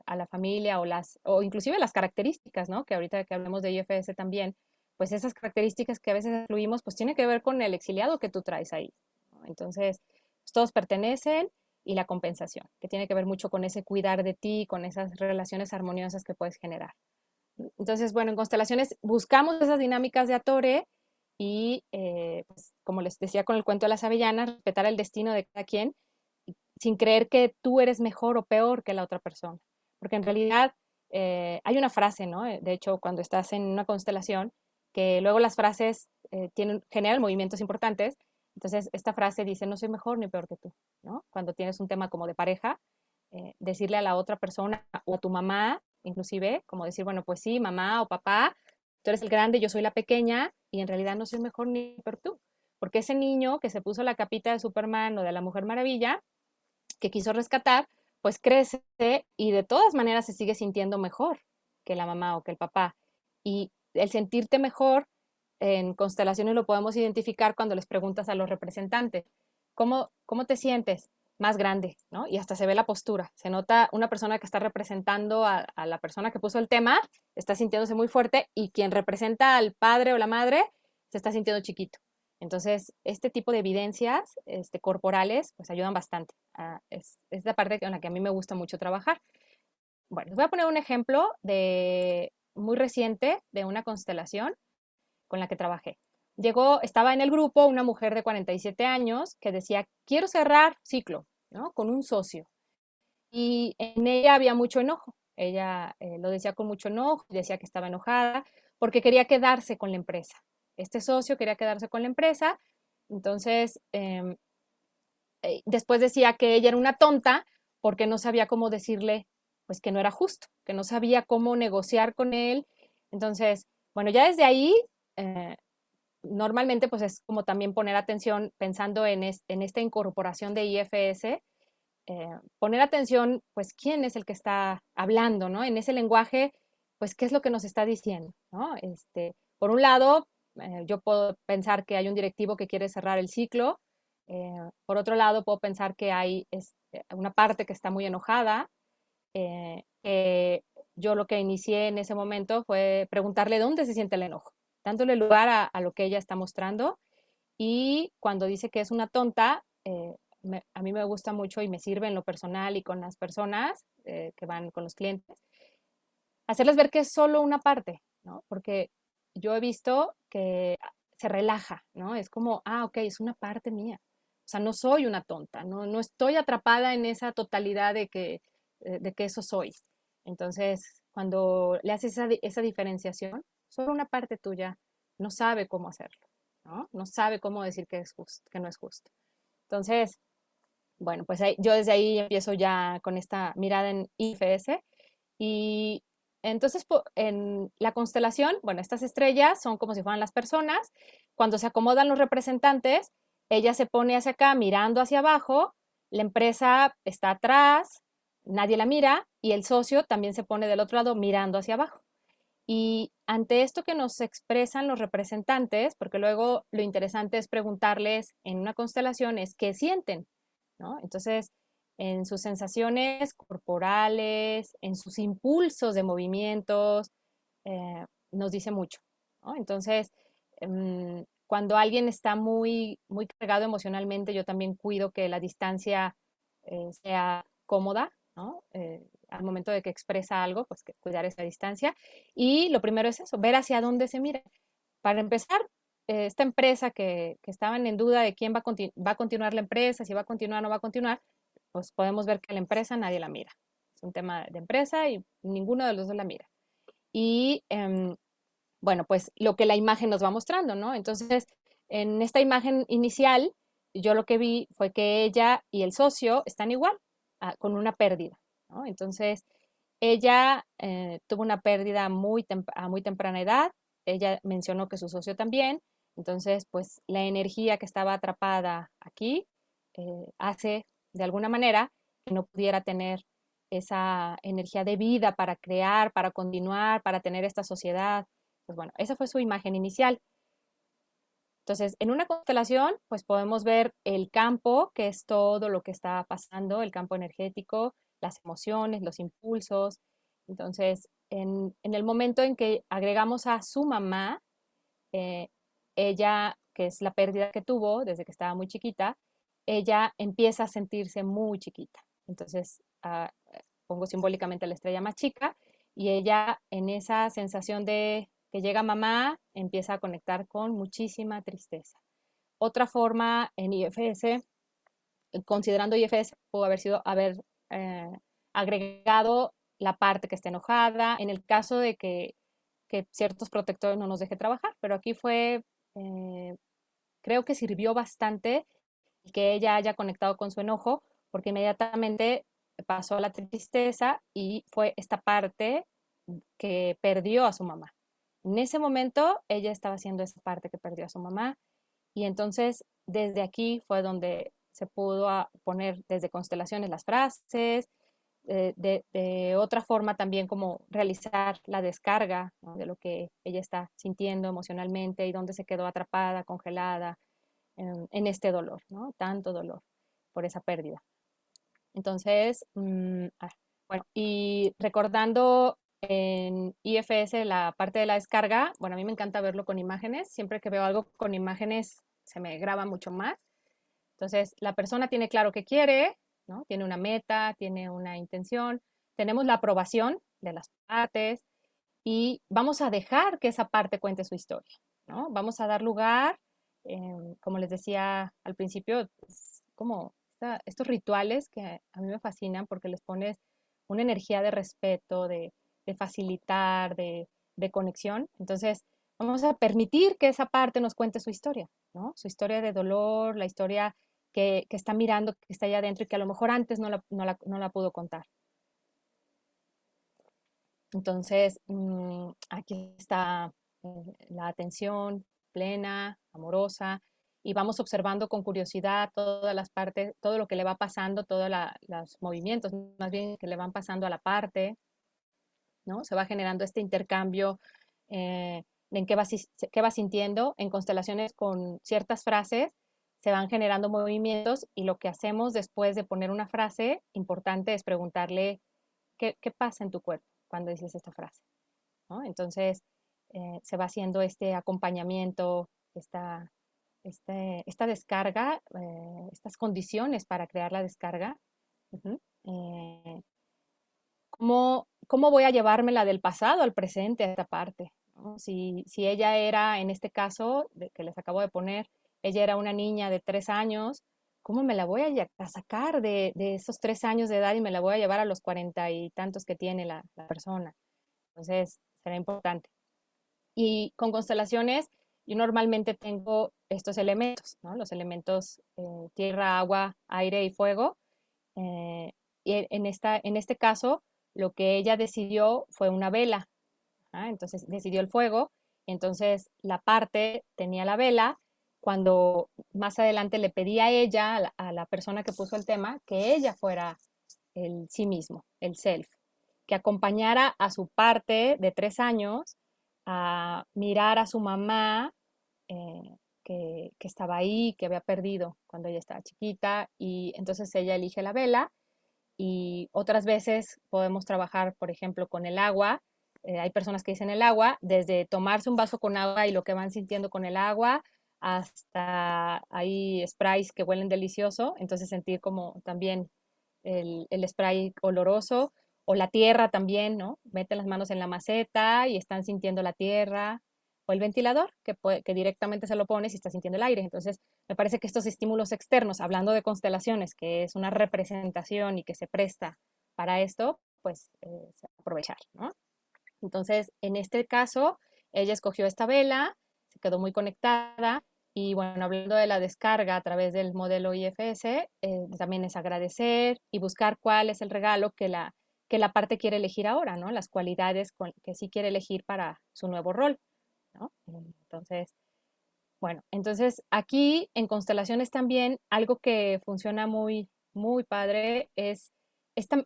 A la familia o inclusive las características, ¿no? Que ahorita que hablemos de IFS también, pues esas características que a veces excluimos, pues tiene que ver con el exiliado que tú traes ahí, ¿no? Entonces, pues todos pertenecen y la compensación, que tiene que ver mucho con ese cuidar de ti, con esas relaciones armoniosas que puedes generar. Entonces, bueno, en constelaciones buscamos esas dinámicas de Atore y, pues, como les decía con el cuento de las avellanas, respetar el destino de cada quien sin creer que tú eres mejor o peor que la otra persona. Porque en realidad hay una frase, ¿no? De hecho, cuando estás en una constelación, que luego las frases generan movimientos importantes. Entonces, esta frase dice, no soy mejor ni peor que tú, ¿no? Cuando tienes un tema como de pareja, decirle a la otra persona o a tu mamá, inclusive, como decir, bueno, pues sí, mamá o papá, tú eres el grande, yo soy la pequeña y en realidad no soy mejor ni peor que tú. Porque ese niño que se puso la capita de Superman o de la Mujer Maravilla, que quiso rescatar, pues crece y de todas maneras se sigue sintiendo mejor que la mamá o que el papá. Y el sentirte mejor en constelaciones lo podemos identificar cuando les preguntas a los representantes, ¿cómo te sientes? Más grande, ¿no? Y hasta se ve la postura. Se nota una persona que está representando a la persona que puso el tema, está sintiéndose muy fuerte y quien representa al padre o la madre se está sintiendo chiquito. Entonces, este tipo de evidencias corporales pues ayudan bastante. Es la parte con la que a mí me gusta mucho trabajar. Bueno, les voy a poner un ejemplo muy reciente de una constelación con la que trabajé. Estaba en el grupo una mujer de 47 años que decía, quiero cerrar ciclo, ¿no? Con un socio. Y en ella había mucho enojo. Ella lo decía con mucho enojo, decía que estaba enojada porque quería quedarse con la empresa. Este socio quería quedarse con la empresa, entonces después decía que ella era una tonta porque no sabía cómo decirle pues que no era justo, que no sabía cómo negociar con él. Entonces, bueno, ya desde ahí normalmente pues es como también poner atención pensando en esta incorporación de IFS, poner atención pues quién es el que está hablando, ¿no? En ese lenguaje, pues qué es lo que nos está diciendo, ¿no? Por un lado, yo puedo pensar que hay un directivo que quiere cerrar el ciclo. Por otro lado, puedo pensar que hay una parte que está muy enojada. Yo lo que inicié en ese momento fue preguntarle dónde se siente el enojo, dándole lugar a lo que ella está mostrando. Y cuando dice que es una tonta, a mí me gusta mucho y me sirve en lo personal y con las personas que van con los clientes, hacerles ver que es solo una parte, ¿no? Porque yo he visto que se relaja, ¿no? Es como, ok, es una parte mía. O sea, no soy una tonta, no estoy atrapada en esa totalidad de que eso soy. Entonces, cuando le haces esa diferenciación, solo una parte tuya no sabe cómo hacerlo, ¿no? No sabe cómo decir que es justo, que no es justo. Entonces, bueno, pues yo desde ahí empiezo ya con esta mirada en IFS y entonces en la constelación, bueno, estas estrellas son como si fueran las personas. Cuando se acomodan los representantes, ella se pone hacia acá mirando hacia abajo, la empresa está atrás, nadie la mira y el socio también se pone del otro lado mirando hacia abajo. Y ante esto que nos expresan los representantes, porque luego lo interesante es preguntarles en una constelación es qué sienten, ¿no? Entonces, en sus sensaciones corporales, en sus impulsos de movimientos, nos dice mucho, ¿no? Entonces, cuando alguien está muy, muy cargado emocionalmente, yo también cuido que la distancia sea cómoda, ¿no? Al momento de que expresa algo, pues que cuidar esa distancia. Y lo primero es eso, ver hacia dónde se mira. Para empezar, esta empresa que estaban en duda de quién va a continuar la empresa, si va a continuar o no va a continuar, pues podemos ver que la empresa nadie la mira. Es un tema de empresa y ninguno de los dos la mira. Y bueno, pues lo que la imagen nos va mostrando, ¿no? Entonces, en esta imagen inicial, yo lo que vi fue que ella y el socio están igual, con una pérdida, ¿no? Entonces, ella tuvo una pérdida a muy temprana edad, ella mencionó que su socio también, entonces, pues la energía que estaba atrapada aquí hace de alguna manera que no pudiera tener esa energía de vida para crear, para continuar, para tener esta sociedad. Pues bueno, esa fue su imagen inicial. Entonces, en una constelación, pues podemos ver el campo, que es todo lo que está pasando, el campo energético, las emociones, los impulsos. Entonces, en el momento en que agregamos a su mamá, ella, que es la pérdida que tuvo desde que estaba muy chiquita, ella empieza a sentirse muy chiquita. Entonces, pongo simbólicamente la estrella más chica y ella en esa sensación de que llega mamá empieza a conectar con muchísima tristeza. Otra forma en IFS, considerando IFS, pudo haber sido haber agregado la parte que está enojada, en el caso de que ciertos protectores no nos deje trabajar, pero aquí fue, creo que sirvió bastante que ella haya conectado con su enojo, porque inmediatamente pasó a la tristeza y fue esta parte que perdió a su mamá. En ese momento ella estaba haciendo esa parte que perdió a su mamá y entonces desde aquí fue donde se pudo poner desde constelaciones las frases, de otra forma también como realizar la descarga, ¿no?, de lo que ella está sintiendo emocionalmente y dónde se quedó atrapada, congelada en este dolor, ¿no? Tanto dolor por esa pérdida. Entonces, bueno, y recordando en IFS la parte de la descarga, bueno, a mí me encanta verlo con imágenes, siempre que veo algo con imágenes se me graba mucho más. Entonces, la persona tiene claro qué quiere, ¿no? Tiene una meta, tiene una intención, tenemos la aprobación de las partes y vamos a dejar que esa parte cuente su historia, ¿no? Vamos a dar lugar, como les decía al principio, es como estos rituales que a mí me fascinan porque les pones una energía de respeto, de facilitar, de conexión. Entonces, vamos a permitir que esa parte nos cuente su historia, ¿no? Su historia de dolor, la historia que está mirando, que está allá adentro y que a lo mejor antes no la pudo contar. Entonces, aquí está la atención plena, amorosa, y vamos observando con curiosidad todas las partes, todo lo que le va pasando, todos los movimientos, más bien que le van pasando a la parte, ¿no? Se va generando este intercambio en qué va sintiendo. En constelaciones con ciertas frases se van generando movimientos y lo que hacemos después de poner una frase importante es preguntarle qué pasa en tu cuerpo cuando dices esta frase, ¿no? Entonces, se va haciendo este acompañamiento, esta descarga, estas condiciones para crear la descarga. ¿Cómo voy a llevármela del pasado al presente a esta parte, ¿no? Si ella era, en este caso, que les acabo de poner, ella era una niña de 3 años, ¿cómo me la voy a sacar de esos 3 años de edad y me la voy a llevar a los 40 y tantos que tiene la persona? Entonces, será importante. Y con constelaciones, yo normalmente tengo estos elementos, ¿no? Los elementos tierra, agua, aire y fuego. Y en este caso, lo que ella decidió fue una vela. Entonces decidió el fuego. Entonces la parte tenía la vela. Cuando más adelante le pedí a ella, a la persona que puso el tema, que ella fuera el sí mismo, el self, que acompañara a su parte de 3 años a mirar a su mamá que estaba ahí, que había perdido cuando ella estaba chiquita, y entonces ella elige la vela. Y otras veces podemos trabajar, por ejemplo, con el agua. Hay personas que dicen el agua, desde tomarse un vaso con agua y lo que van sintiendo con el agua, hasta hay sprays que huelen delicioso, entonces sentir como también el spray oloroso, o la tierra también, ¿no? Meten las manos en la maceta y están sintiendo la tierra, o el ventilador, que directamente se lo pones y está sintiendo el aire. Entonces, me parece que estos estímulos externos, hablando de constelaciones, que es una representación y que se presta para esto, pues aprovechar, ¿no? Entonces, en este caso, ella escogió esta vela, se quedó muy conectada y bueno, hablando de la descarga a través del modelo IFS, también es agradecer y buscar cuál es el regalo que la parte quiere elegir ahora, ¿no? Las cualidades que sí quiere elegir para su nuevo rol, ¿no? Entonces, bueno, entonces aquí en constelaciones también algo que funciona muy, muy padre es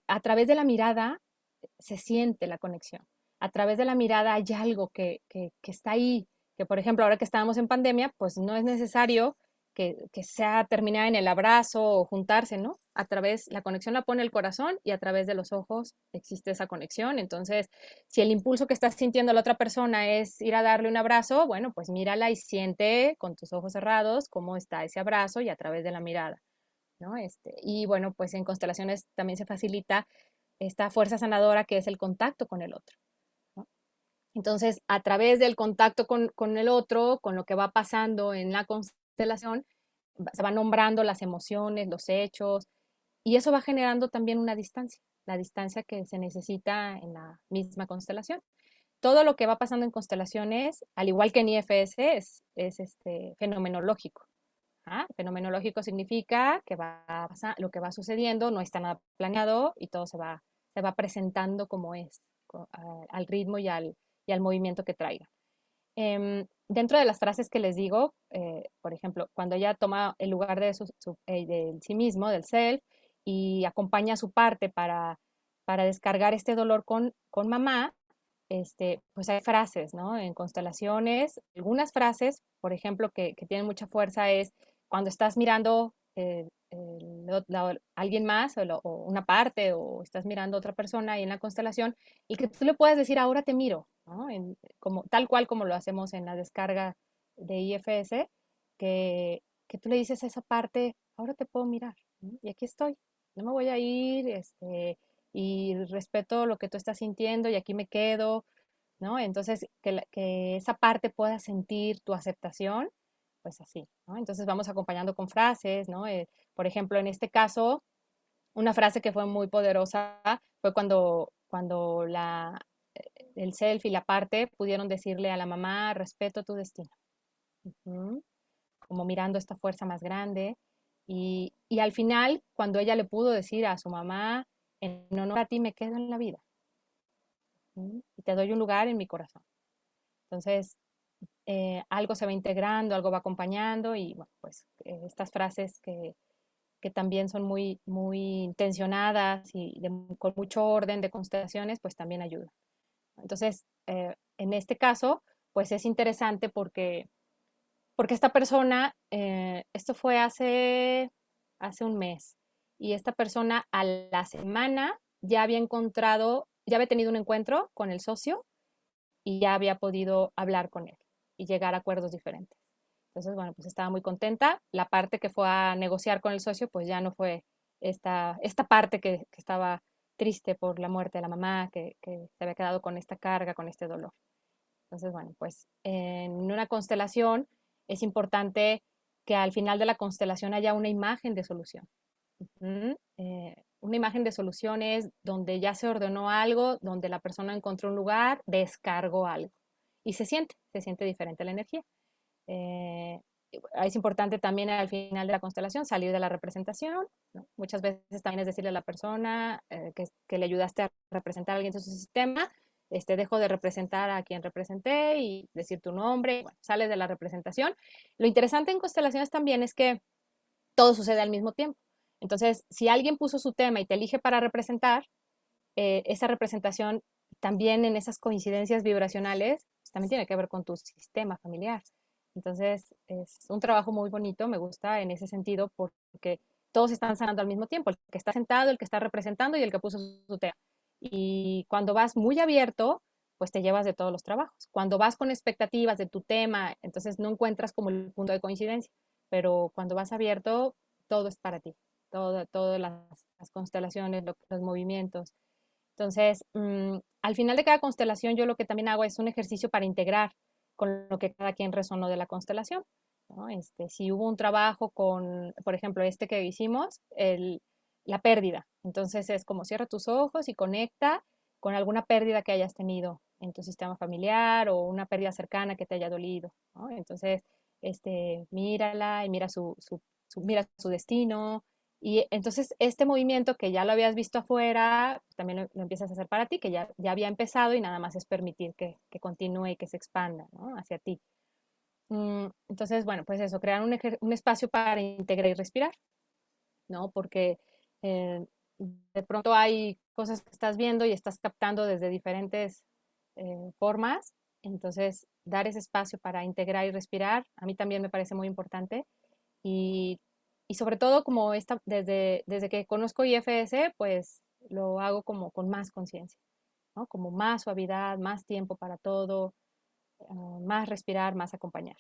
a través de la mirada se siente la conexión. A través de la mirada hay algo que está ahí, que por ejemplo, ahora que estábamos en pandemia, pues no es necesario que sea terminar en el abrazo o juntarse, ¿no? A través, la conexión la pone el corazón y a través de los ojos existe esa conexión. Entonces, si el impulso que estás sintiendo la otra persona es ir a darle un abrazo, bueno, pues mírala y siente con tus ojos cerrados cómo está ese abrazo y a través de la mirada, ¿no? Y bueno, pues en constelaciones también se facilita esta fuerza sanadora que es el contacto con el otro, ¿no? Entonces, a través del contacto con el otro, con lo que va pasando en la constelación, se van nombrando las emociones, los hechos, y eso va generando también una distancia, la distancia que se necesita en la misma constelación. Todo lo que va pasando en constelaciones, al igual que en IFS, es fenomenológico. Fenomenológico significa que lo que va sucediendo no está nada planeado y todo se va presentando como es, al ritmo y al movimiento que traiga. Dentro de las frases que les digo, por ejemplo, cuando ella toma el lugar de del sí mismo, del self, y acompaña a su parte para descargar este dolor con mamá, pues hay frases, ¿no? En constelaciones, algunas frases, por ejemplo, que tienen mucha fuerza es cuando estás mirando alguien más o una parte o estás mirando a otra persona y en la constelación y que tú le puedes decir ahora te miro, ¿no? Como, tal cual como lo hacemos en la descarga de IFS, que tú le dices a esa parte, ahora te puedo mirar, ¿no? Y aquí estoy, no me voy a ir, y respeto lo que tú estás sintiendo y aquí me quedo, ¿no? Entonces, que esa parte pueda sentir tu aceptación, pues así, ¿no? Entonces vamos acompañando con frases, ¿no? Por ejemplo, en este caso, una frase que fue muy poderosa fue cuando el self y la parte pudieron decirle a la mamá, respeto tu destino. Ujú. Como mirando esta fuerza más grande. Y al final, cuando ella le pudo decir a su mamá, en honor a ti me quedo en la vida. Y te doy un lugar en mi corazón. Entonces, algo se va integrando, algo va acompañando y bueno, pues estas frases que también son muy, muy intencionadas y con mucho orden de constelaciones, pues también ayudan. Entonces, en este caso, pues es interesante porque esta persona, esto fue hace un mes, y esta persona a la semana ya había tenido un encuentro con el socio y ya había podido hablar con él y llegar a acuerdos diferentes. Entonces, bueno, pues estaba muy contenta. La parte que fue a negociar con el socio, pues ya no fue esta parte que estaba triste por la muerte de la mamá, que se había quedado con esta carga, con este dolor. Entonces, bueno, pues en una constelación es importante que al final de la constelación haya una imagen de solución. Una imagen de solución es donde ya se ordenó algo, donde la persona encontró un lugar, descargó algo y se siente diferente la energía. Es importante también al final de la constelación salir de la representación, ¿no? Muchas veces también es decirle a la persona que le ayudaste a representar a alguien de su sistema, dejo de representar a quien representé y decir tu nombre, bueno, sales de la representación. Lo interesante en constelaciones también es que todo sucede al mismo tiempo. Entonces, si alguien puso su tema y te elige para representar, esa representación también en esas coincidencias vibracionales, pues, también tiene que ver con tu sistema familiar. Entonces, es un trabajo muy bonito, me gusta en ese sentido, porque todos están sanando al mismo tiempo, el que está sentado, el que está representando y el que puso su tema. Y cuando vas muy abierto, pues te llevas de todos los trabajos. Cuando vas con expectativas de tu tema, entonces no encuentras como el punto de coincidencia, pero cuando vas abierto, todo es para ti, todas las constelaciones, los movimientos. Entonces, al final de cada constelación, yo lo que también hago es un ejercicio para integrar con lo que cada quien resonó de la constelación, ¿no? Si hubo un trabajo con, por ejemplo, que hicimos, la pérdida. Entonces es como cierra tus ojos y conecta con alguna pérdida que hayas tenido en tu sistema familiar o una pérdida cercana que te haya dolido, ¿no? Entonces, mírala y mira su destino. Y entonces este movimiento que ya lo habías visto afuera, pues también lo empiezas a hacer para ti, que ya había empezado y nada más es permitir que continúe y que se expanda, ¿no? Hacia ti. Entonces, bueno, pues eso, crear un espacio para integrar y respirar, ¿no? Porque de pronto hay cosas que estás viendo y estás captando desde diferentes formas. Entonces, dar ese espacio para integrar y respirar, a mí también me parece muy importante. Y, y sobre todo, como desde que conozco IFS, pues lo hago como con más conciencia, ¿no? Como más suavidad, más tiempo para todo, más respirar, más acompañar.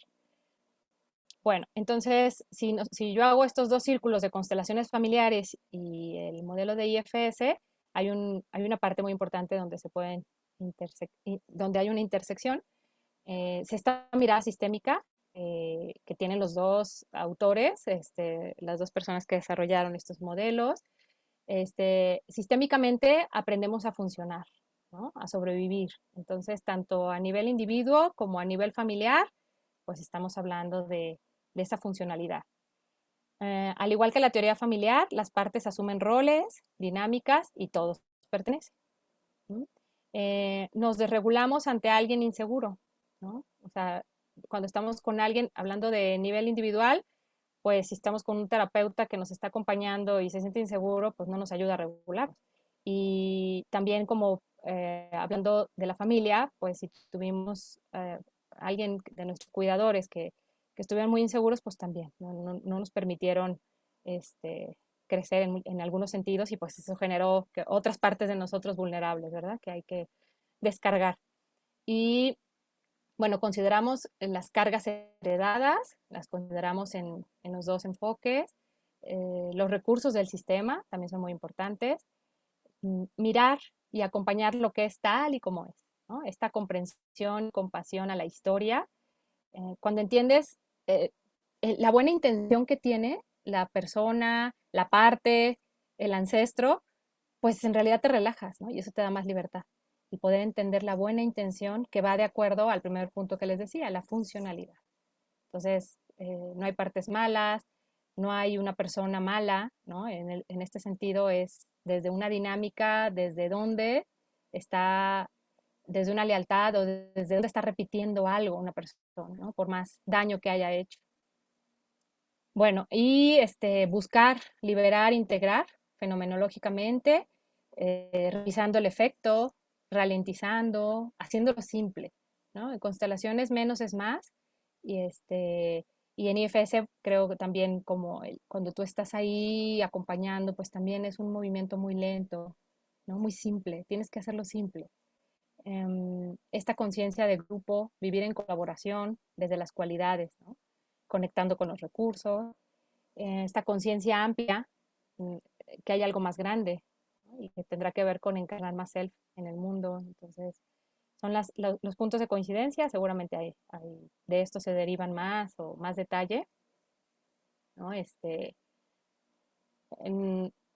Bueno, entonces, si yo hago estos dos círculos de constelaciones familiares y el modelo de IFS, hay una parte muy importante donde donde hay una intersección. Es esta mirada sistémica que tienen los dos autores, las dos personas que desarrollaron estos modelos. Sistémicamente aprendemos a funcionar, ¿no? A sobrevivir. Entonces, tanto a nivel individuo como a nivel familiar, pues estamos hablando de esa funcionalidad. Al igual que la teoría familiar, las partes asumen roles, dinámicas y todos pertenecen. Nos desregulamos ante alguien inseguro, ¿no? O sea, cuando estamos con alguien, hablando de nivel individual, pues si estamos con un terapeuta que nos está acompañando y se siente inseguro, pues no nos ayuda a regular. Y también como hablando de la familia, pues si tuvimos alguien de nuestros cuidadores que estuvieron muy inseguros, pues también no nos permitieron crecer en algunos sentidos y pues eso generó que otras partes de nosotros vulnerables, ¿verdad? Que hay que descargar. Y bueno, consideramos las cargas heredadas, las consideramos en los dos enfoques. Los recursos del sistema también son muy importantes. Mirar y acompañar lo que es tal y como es, ¿no? Esta comprensión, compasión a la historia. Cuando entiendes la buena intención que tiene la persona, la parte, el ancestro, pues en realidad te relajas, ¿no? Y eso te da más libertad. Y poder entender la buena intención que va de acuerdo al primer punto que les decía, la funcionalidad. Entonces, no hay partes malas, no hay una persona mala, ¿no? En este sentido es desde una dinámica, desde dónde está, desde una lealtad o desde dónde está repitiendo algo una persona, ¿no? Por más daño que haya hecho. Bueno, y buscar, liberar, integrar fenomenológicamente, revisando el efecto, ralentizando, haciéndolo simple, ¿no? En constelaciones menos es más y en IFS creo que también como cuando tú estás ahí acompañando, pues también es un movimiento muy lento, ¿no? Muy simple, tienes que hacerlo simple. Esta conciencia de grupo, vivir en colaboración desde las cualidades, ¿no? Conectando con los recursos, esta conciencia amplia, que hay algo más grande, ¿no? Y que tendrá que ver con encarnar más self en el mundo. Entonces, son los puntos de coincidencia, seguramente de esto se derivan más o más detalle, ¿no? En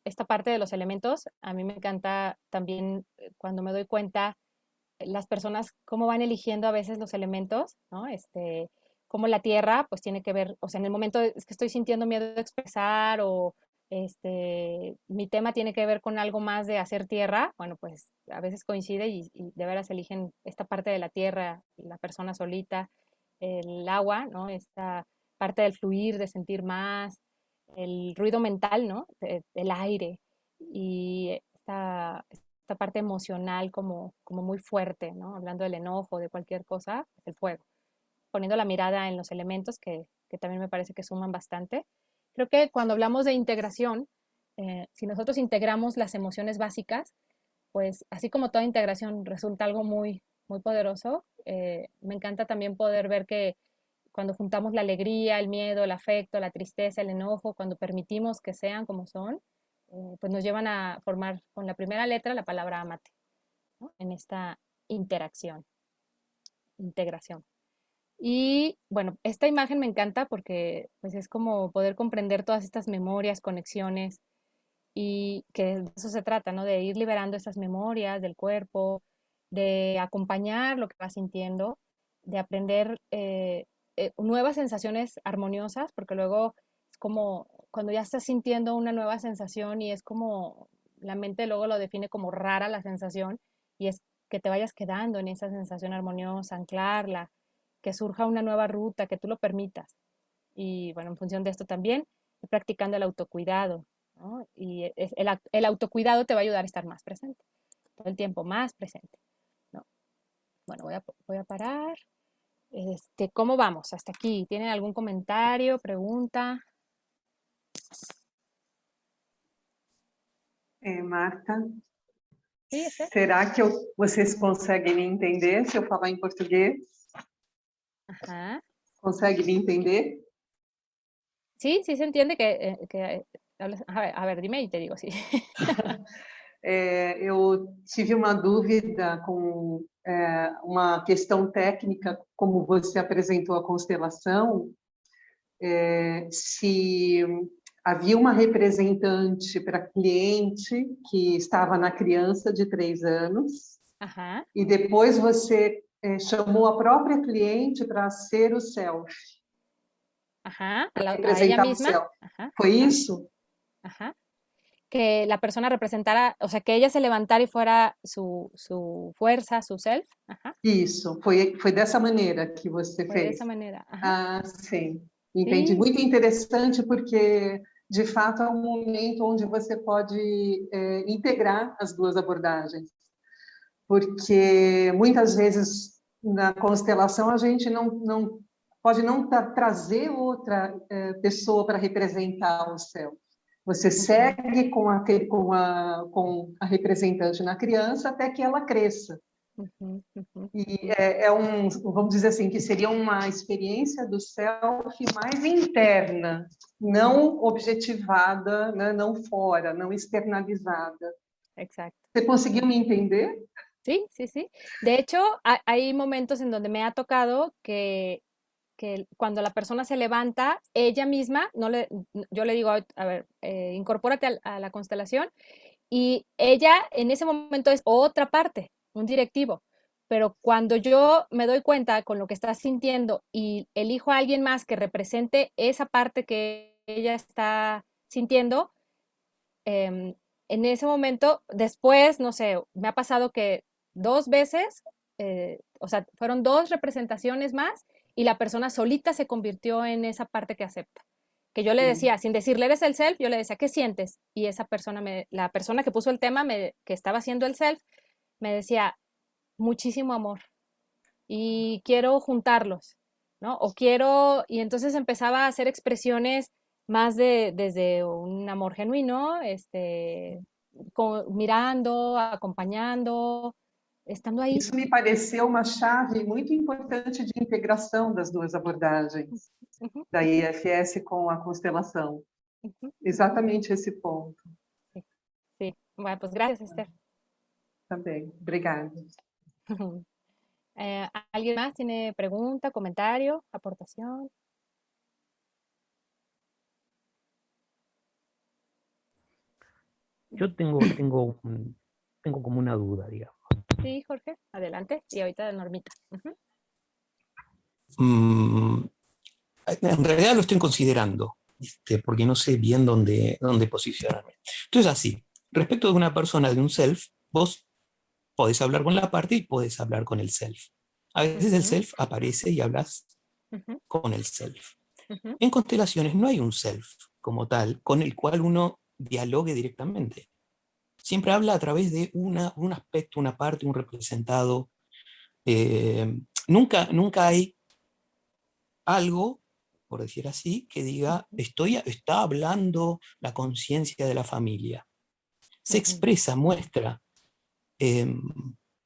esta parte de los elementos, a mí me encanta también cuando me doy cuenta las personas cómo van eligiendo a veces los elementos, ¿no? Como la tierra, pues tiene que ver, o sea, en el momento es que estoy sintiendo miedo de expresar o mi tema tiene que ver con algo más de hacer tierra, bueno, pues a veces coincide y de veras eligen esta parte de la tierra, la persona solita, el agua, ¿no? Esta parte del fluir, de sentir más, el ruido mental, ¿no? El aire y esta parte emocional como muy fuerte, ¿no? Hablando del enojo, de cualquier cosa, es el fuego. Poniendo la mirada en los elementos que también me parece que suman bastante. Creo que cuando hablamos de integración, si nosotros integramos las emociones básicas, pues así como toda integración resulta algo muy, muy poderoso, me encanta también poder ver que cuando juntamos la alegría, el miedo, el afecto, la tristeza, el enojo, cuando permitimos que sean como son, pues nos llevan a formar con la primera letra la palabra amate, ¿no? En esta interacción, integración. Y bueno, esta imagen me encanta porque pues es como poder comprender todas estas memorias, conexiones y que de eso se trata, ¿no? De ir liberando esas memorias del cuerpo, de acompañar lo que vas sintiendo, de aprender nuevas sensaciones armoniosas, porque luego es como cuando ya estás sintiendo una nueva sensación y es como la mente luego lo define como rara la sensación y es que te vayas quedando en esa sensación armoniosa, anclarla, que surja una nueva ruta, que tú lo permitas. Y bueno, en función de esto también, practicando el autocuidado, ¿no? Y el autocuidado te va a ayudar a estar más presente, todo el tiempo más presente, ¿no? Bueno, voy a parar. ¿Cómo vamos hasta aquí? ¿Tienen algún comentario, pregunta? Marta, Sí, Esther. será que vocês conseguem me entender se eu falar em português? Ajá. Consegue me entender? Sí, sí se entiende que hablas. A ver, dime y te digo, sí. Eu tive uma dúvida com uma questão técnica, como você apresentou a constelação, se havia uma representante para cliente que estava na criança de 3 anos, Ajá, e depois você chamou a própria cliente para ser o self, ajá, para a ella representar o misma. self. Ajá, Foi ajá, isso? ajá. Que la persona representara, o sea, que ella se levantara y fuera su fuerza, su self. Ajá, Isso, foi dessa maneira que você fue de fez. esa manera. Ajá, Ah, sim. Entendi. sí, Muito interessante, porque, de fato, é um momento onde você pode integrar as duas abordagens. Porque, muitas vezes, na constelação, a gente não pode não trazer outra pessoa para representar o céu. Você segue com a representante na criança até que ela cresça. ujú, ujú. E vamos dizer assim, que seria uma experiência do self mais interna, não objetivada, né, não fora, não externalizada. Exacto. Você conseguiu me entender? Sí, sí, sí. De hecho, hay momentos en donde me ha tocado que cuando la persona se levanta, ella misma, yo le digo, a ver, incorpórate a la constelación, y ella en ese momento es otra parte, un directivo. Pero cuando yo me doy cuenta con lo que está sintiendo y elijo a alguien más que represente esa parte que ella está sintiendo, en ese momento, después, no sé, me ha pasado que 2 veces, o sea, fueron 2 representaciones más y la persona solita se convirtió en esa parte que acepta. Que yo le decía, sin decirle eres el self, yo le decía, ¿qué sientes? Y esa persona, la persona que puso el tema, que estaba haciendo el self, me decía, muchísimo amor y quiero juntarlos, ¿no? Y entonces empezaba a hacer expresiones más desde un amor genuino, mirando, acompañando, estando ahí. Isso me pareceu uma chave muito importante de integração das duas abordagens, Ujú, da IFS com a constelação. ujú. Exatamente esse ponto. Sí, bueno, pues gracias, Esther. Também. Obrigada. ¿Alguien más tiene pregunta, comentario, aportación? Yo tengo como una duda, digamos. Sí, Jorge, adelante. Y ahorita Normita. Ujú. En realidad lo estoy considerando, porque no sé bien dónde posicionarme. Entonces, así, respecto de una persona, de un self, vos podés hablar con la parte y podés hablar con el self. A veces el Ujú, self aparece y hablas ujú, con el self. ujú, En constelaciones no hay un self como tal con el cual uno dialogue directamente. Siempre habla a través de un aspecto, una parte, un representado. Nunca hay algo, por decir así, que diga, está hablando la conciencia de la familia. Se ujú, expresa, muestra,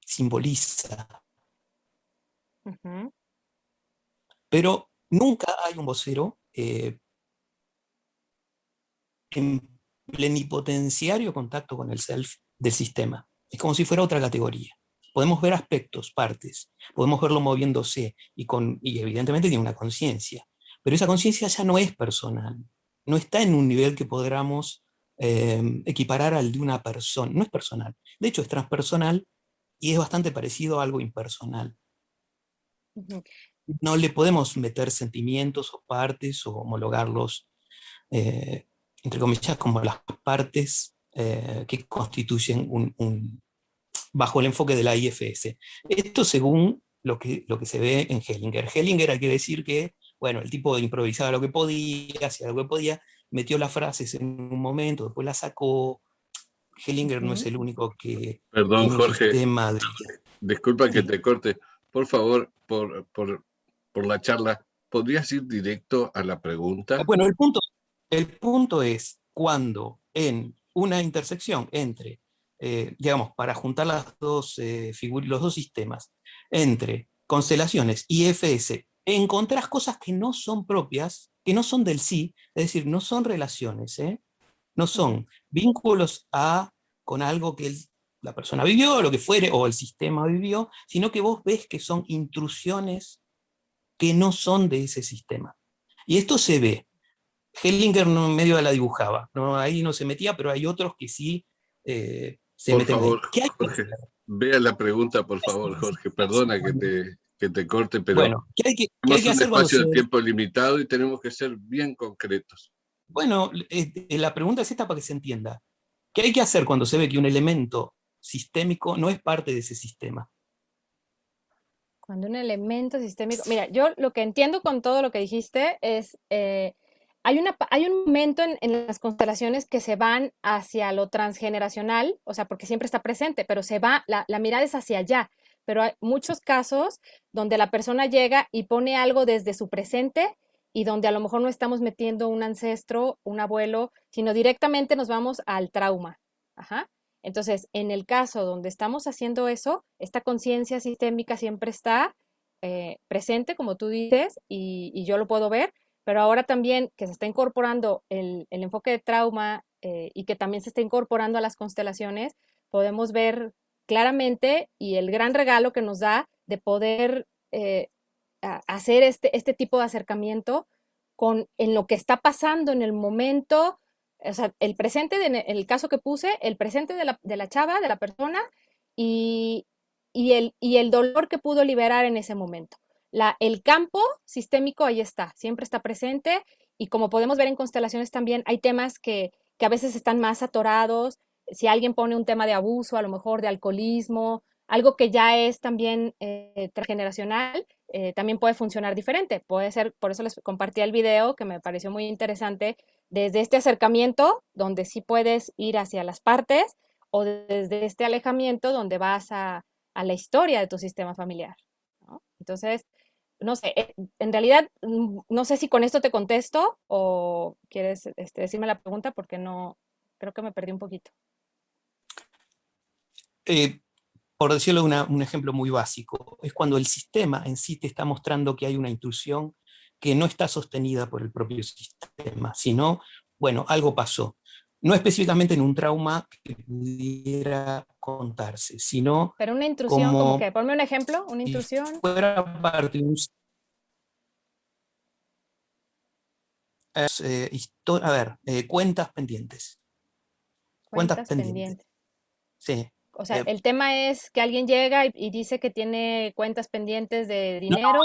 simboliza, ujú, pero nunca hay un vocero en plenipotenciario contacto con el self del sistema. Es como si fuera otra categoría. Podemos ver aspectos, partes, podemos verlo moviéndose y evidentemente tiene una conciencia, pero esa conciencia ya no es personal, no está en un nivel que podamos equiparar al de una persona, no es personal, de hecho es transpersonal y es bastante parecido a algo impersonal. ujú. No le podemos meter sentimientos o partes o homologarlos, entre comillas, como las partes que constituyen bajo el enfoque de la IFS. Esto según lo que se ve en Hellinger. Hellinger quiere decir que, bueno, el tipo improvisaba lo que podía, hacía lo que podía, metió las frases en un momento, después las sacó. Hellinger no es el único que Perdón, tiene un Jorge, sistema de... disculpa que Sí. te corte. Por favor, por la charla, ¿podrías ir directo a la pregunta? Bueno, el punto es cuando en una intersección entre, digamos, para juntar las dos, los dos sistemas, entre constelaciones y FS, encontrás cosas que no son propias, que no son del sí, es decir, no son relaciones, no son vínculos con algo que la persona vivió, o lo que fuere, o el sistema vivió, sino que vos ves que son intrusiones que no son de ese sistema. Y esto se ve. Hellinger no en medio de la dibujaba, ¿no? Ahí no se metía, pero hay otros que sí se Por meten ahí. favor, ¿Qué hay que Jorge, hacer? vea la pregunta, por favor, Jorge. Perdona que te corte, pero Bueno, ¿qué hay que tenemos un hacer cuando espacio se... de tiempo limitado y tenemos que ser bien concretos. Bueno, la pregunta es esta para que se entienda. ¿Qué hay que hacer cuando se ve que un elemento sistémico no es parte de ese sistema? Cuando un elemento sistémico... Mira, yo lo que entiendo con todo lo que dijiste es... hay un momento en las constelaciones que se van hacia lo transgeneracional, o sea, porque siempre está presente, pero se va, la mirada es hacia allá. Pero hay muchos casos donde la persona llega y pone algo desde su presente y donde a lo mejor no estamos metiendo un ancestro, un abuelo, sino directamente nos vamos al trauma. Ajá. Entonces, en el caso donde estamos haciendo eso, esta conciencia sistémica siempre está presente, como tú dices, y yo lo puedo ver, pero ahora también que se está incorporando el enfoque de trauma y que también se está incorporando a las constelaciones, podemos ver claramente y el gran regalo que nos da de poder hacer este tipo de acercamiento en lo que está pasando en el momento, o sea, el presente, en el caso que puse, el presente de la chava, de la persona, y el dolor que pudo liberar en ese momento. El campo sistémico ahí está, siempre está presente, y como podemos ver en constelaciones también, hay temas que a veces están más atorados. Si alguien pone un tema de abuso, a lo mejor de alcoholismo, algo que ya es también transgeneracional, también puede funcionar diferente. Puede ser, por eso les compartí el video que me pareció muy interesante, desde este acercamiento, donde sí puedes ir hacia las partes, o desde este alejamiento, donde vas a la historia de tu sistema familiar, ¿no? Entonces, no sé, en realidad, no sé si con esto te contesto o quieres decirme la pregunta porque no, creo que me perdí un poquito. Por decirlo un ejemplo muy básico, es cuando el sistema en sí te está mostrando que hay una intrusión que no está sostenida por el propio sistema, sino, bueno, algo pasó. No específicamente en un trauma que pudiera contarse, sino pero una intrusión, como que, ponme un ejemplo, una intrusión. Si fuera parte de un... cuentas pendientes. Cuentas pendientes. Sí. O sea, el tema es que alguien llega y dice que tiene cuentas pendientes de dinero.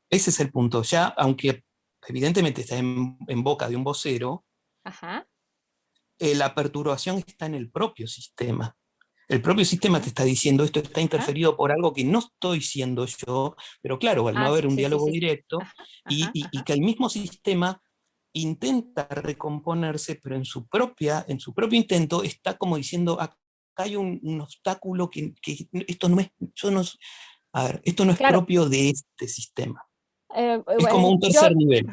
Ese es el punto. Ya, aunque evidentemente está en boca de un vocero, ajá, la perturbación está en el propio sistema. El propio sistema te está diciendo esto está interferido por algo que no estoy siendo yo, pero claro, al no haber un diálogo directo, y que el mismo sistema intenta recomponerse, pero en su propio intento está como diciendo, acá hay un obstáculo que esto no es, esto no es propio de este sistema. Es como un tercer nivel.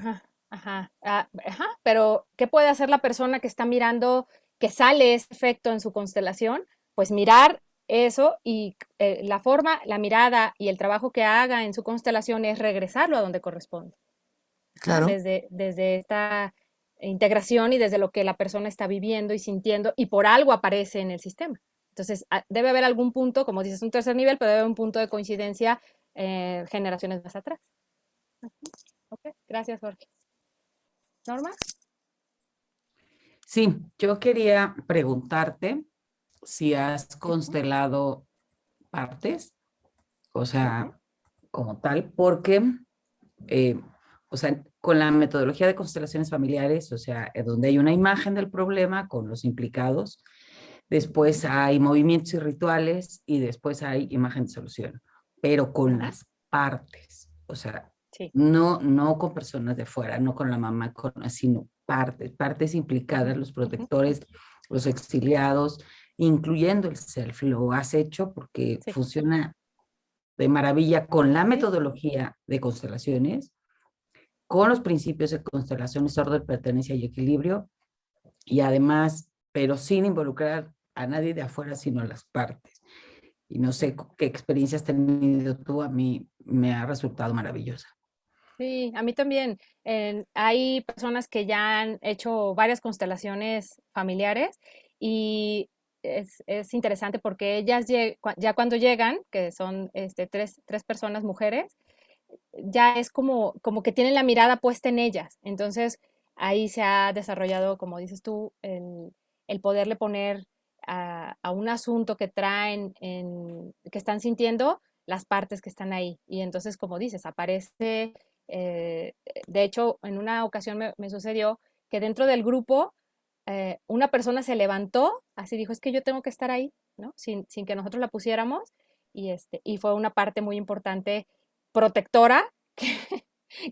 Pero ¿qué puede hacer la persona que está mirando que sale ese efecto en su constelación? Pues mirar eso y la forma, la mirada y el trabajo que haga en su constelación es regresarlo a donde corresponde. Claro. Desde esta integración y desde lo que la persona está viviendo y sintiendo y por algo aparece en el sistema. Entonces, debe haber algún punto, como dices, un tercer nivel, pero debe haber un punto de coincidencia generaciones más atrás. Ok, gracias, Jorge. ¿Norma? Sí, yo quería preguntarte si has constelado partes, o sea, como tal, porque, o sea, con la metodología de constelaciones familiares, o sea, donde hay una imagen del problema con los implicados, después hay movimientos y rituales y después hay imagen de solución, pero con las partes, o sea, no con personas de fuera, no con la mamá, sino partes implicadas, los protectores, los exiliados, incluyendo el self. Lo has hecho porque Sí. funciona de maravilla con la Sí. metodología de constelaciones, con los principios de constelaciones, orden, pertenencia y equilibrio, y además, pero sin involucrar a nadie de afuera, sino a las partes. Y no sé qué experiencia has tenido tú, a mí me ha resultado maravillosa. Sí, a mí también. Hay personas que ya han hecho varias constelaciones familiares y es interesante porque ellas ya cuando llegan, que son tres personas mujeres, ya es como que tienen la mirada puesta en ellas. Entonces, ahí se ha desarrollado, como dices tú, el poderle poner a un asunto que traen, que están sintiendo, las partes que están ahí. Y entonces, como dices, aparece, de hecho, en una ocasión me sucedió que dentro del grupo, una persona se levantó, así dijo, es que yo tengo que estar ahí, ¿no? Sin que nosotros la pusiéramos. Y fue una parte muy importante protectora que,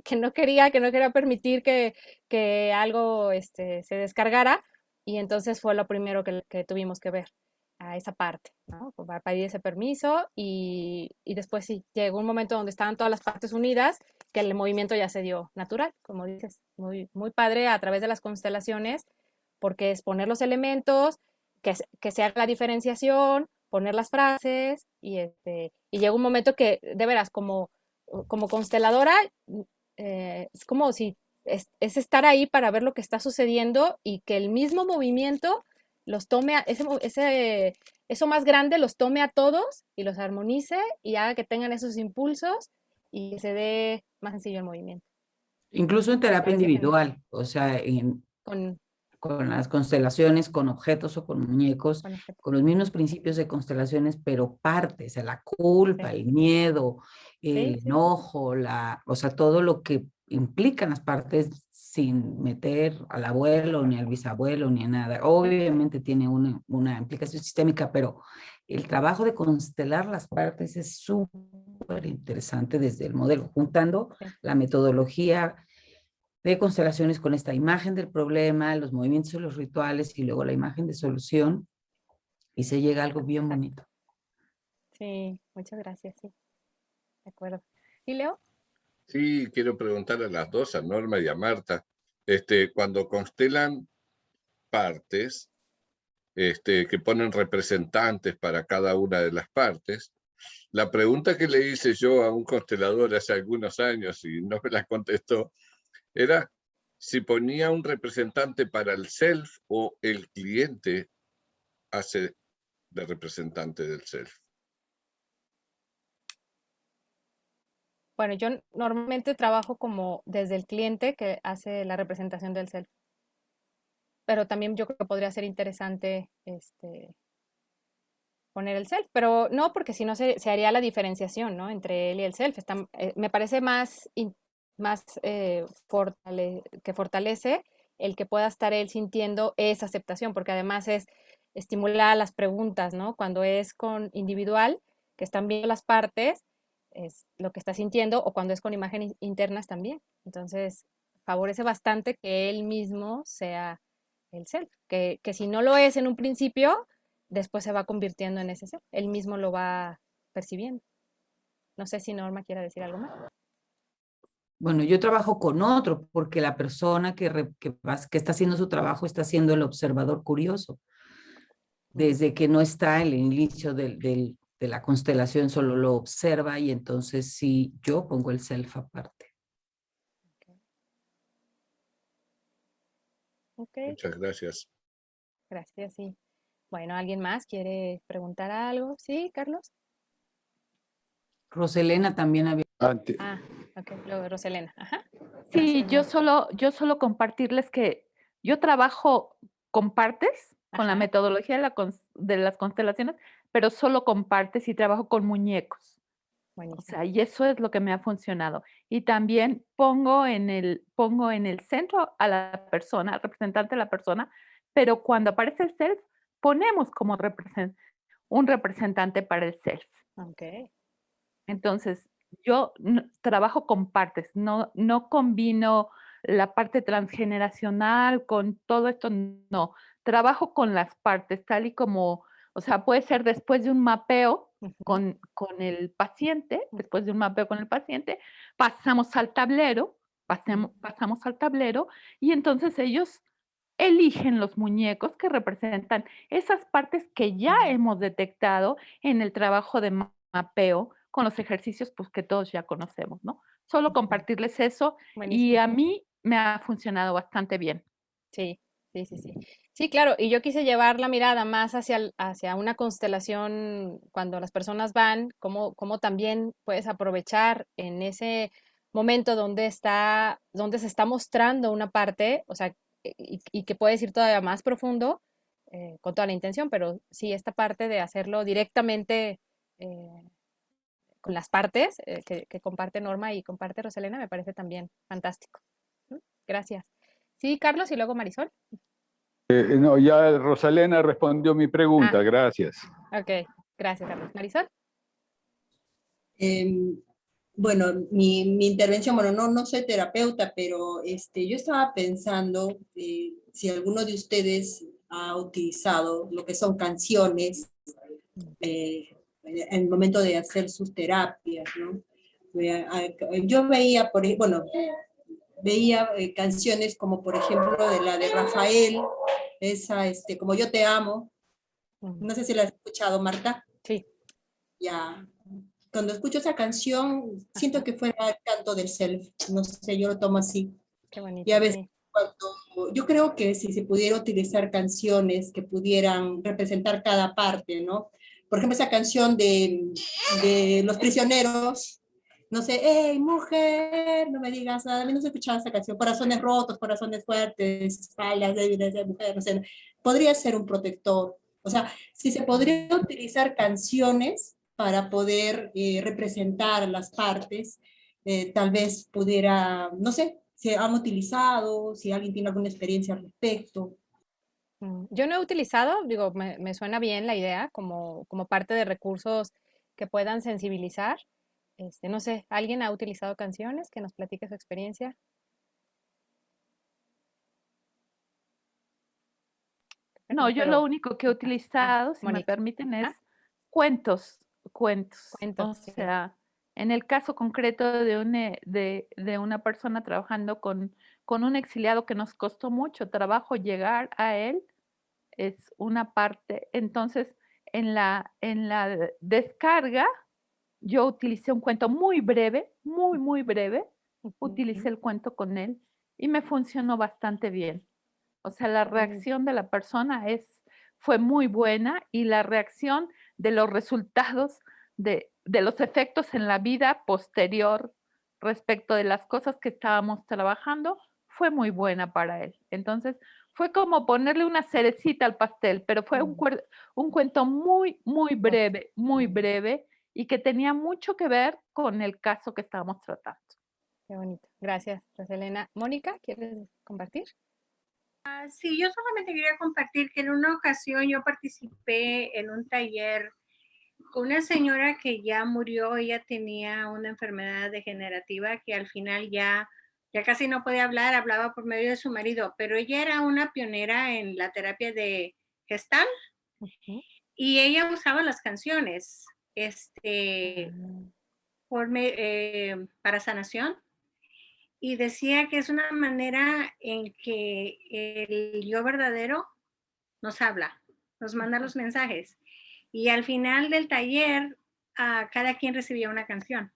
que no quería permitir que algo se descargara, y entonces fue lo primero que tuvimos que ver, a esa parte, ¿no? Para pedir ese permiso, y después sí, llegó un momento donde estaban todas las partes unidas, que el movimiento ya se dio natural, como dices, muy, muy padre a través de las constelaciones, porque es poner los elementos, que se haga la diferenciación, poner las frases, y llega un momento que, de veras, como consteladora, es como si es estar ahí para ver lo que está sucediendo y que el mismo movimiento los tome, eso más grande los tome a todos y los armonice y haga que tengan esos impulsos y que se dé más sencillo el movimiento. Incluso en terapia Parece genial. individual, o sea, con las constelaciones, con objetos o con muñecos, con los mismos principios de constelaciones, pero partes, la culpa, Sí. el miedo, el Sí. enojo, o sea, todo lo que implican las partes sin meter al abuelo, ni al bisabuelo, ni a nada. Obviamente tiene una implicación sistémica, pero el trabajo de constelar las partes es súper interesante desde el modelo, juntando la metodología de constelaciones con esta imagen del problema, los movimientos y los rituales, y luego la imagen de solución, y se llega a algo bien bonito. Sí, muchas gracias, sí. De acuerdo. ¿Y Leo? Sí, quiero preguntar a las dos, a Norma y a Marta, cuando constelan partes, que ponen representantes para cada una de las partes, la pregunta que le hice yo a un constelador hace algunos años y no me la contestó, era si ponía un representante para el self o el cliente hace de representante del self. Bueno, yo normalmente trabajo como desde el cliente que hace la representación del self. Pero también yo creo que podría ser interesante poner el self, pero no, porque si no se haría la diferenciación, ¿no? Entre él y el self. Me parece que fortalece el que pueda estar él sintiendo esa aceptación, porque además es estimular las preguntas, ¿no? Cuando es con individual, que están viendo las partes, es lo que está sintiendo, o cuando es con imágenes internas también. Entonces, favorece bastante que él mismo sea el self, que si no lo es en un principio, después se va convirtiendo en ese self. Él mismo lo va percibiendo. No sé si Norma quiere decir algo más. Bueno, yo trabajo con otro, porque la persona que está haciendo su trabajo está siendo el observador curioso. Desde que no está en el inicio de la constelación, solo lo observa, y entonces sí, yo pongo el self aparte. Okay. Muchas gracias. Gracias, sí. Bueno, ¿alguien más quiere preguntar algo? ¿Sí, Carlos? Roselena también había... Ok, luego Roselena. Ajá. Sí, yo solo compartirles que yo trabajo con partes, con la metodología de las constelaciones, pero solo con partes, y trabajo con muñecos. Buenísimo. O sea, y eso es lo que me ha funcionado. Y también pongo en el centro a la persona, al representante de la persona, pero cuando aparece el self, ponemos como un representante para el self. Ok. Entonces, yo trabajo con partes, no combino la parte transgeneracional, con todo esto, no. Trabajo con las partes, tal y como, o sea, puede ser después de un mapeo con el paciente, después de un mapeo con el paciente, pasamos al tablero, pasamos al tablero y entonces ellos eligen los muñecos que representan esas partes que ya hemos detectado en el trabajo de mapeo con los ejercicios pues, que todos ya conocemos, ¿no? Solo compartirles eso y a mí me ha funcionado bastante bien. Sí, sí, sí, sí. Sí, claro, y yo quise llevar la mirada más hacia una constelación cuando las personas van, cómo también puedes aprovechar en ese momento donde se está mostrando una parte, o sea, y que puedes ir todavía más profundo, con toda la intención, pero sí, esta parte de hacerlo directamente con las partes que comparte Norma y comparte Rosalena me parece también fantástico. Gracias. Sí, Carlos y luego Marisol. No, ya Rosalena respondió mi pregunta, gracias. Ok, gracias, Carlos. Marisol. Bueno, mi intervención, bueno, no soy terapeuta, pero yo estaba pensando si alguno de ustedes ha utilizado lo que son canciones en el momento de hacer sus terapias, ¿no? Yo veía, veía canciones como, por ejemplo, de la de Rafael, esa, como Yo te amo. No sé si la has escuchado, Marta. Sí. Ya. Cuando escucho esa canción, siento que fuera el canto del self. No sé, yo lo tomo así. Qué bonito. Y a veces, yo creo que si se pudiera utilizar canciones que pudieran representar cada parte, ¿no? Por ejemplo, esa canción de Los Prisioneros, no sé, hey, mujer, no me digas nada, no se escuchaba esa canción, corazones rotos, corazones fuertes, espaldas débiles de mujer, no sé, podría ser un protector. O sea, si se podría utilizar canciones para poder representar las partes, tal vez pudiera, no sé, si han utilizado, si alguien tiene alguna experiencia al respecto. Yo no he utilizado, digo, me suena bien la idea como parte de recursos que puedan sensibilizar. No sé, ¿alguien ha utilizado canciones? Que nos platique su experiencia. No, yo lo único que he utilizado, si me permiten, es cuentos. O sea, en el caso concreto de una persona trabajando con un exiliado que nos costó mucho trabajo llegar a él, es una parte. Entonces, en la descarga, yo utilicé un cuento muy breve, muy breve, utilicé el cuento con él y me funcionó bastante bien. O sea, la reacción de la persona fue muy buena y la reacción de los resultados de los efectos en la vida posterior respecto de las cosas que estábamos trabajando fue muy buena para él. Entonces, fue como ponerle una cerecita al pastel, pero fue un cuento muy breve y que tenía mucho que ver con el caso que estábamos tratando. Qué bonito. Gracias, Rosalena. Mónica, ¿quieres compartir? Sí, yo solamente quería compartir que en una ocasión yo participé en un taller con una señora que ya murió. Ella tenía una enfermedad degenerativa que al final ya casi no podía hablar, hablaba por medio de su marido, pero ella era una pionera en la terapia de Gestalt y ella usaba las canciones para sanación. Y decía que es una manera en que el yo verdadero nos habla, nos manda los mensajes. Y al final del taller, cada quien recibía una canción.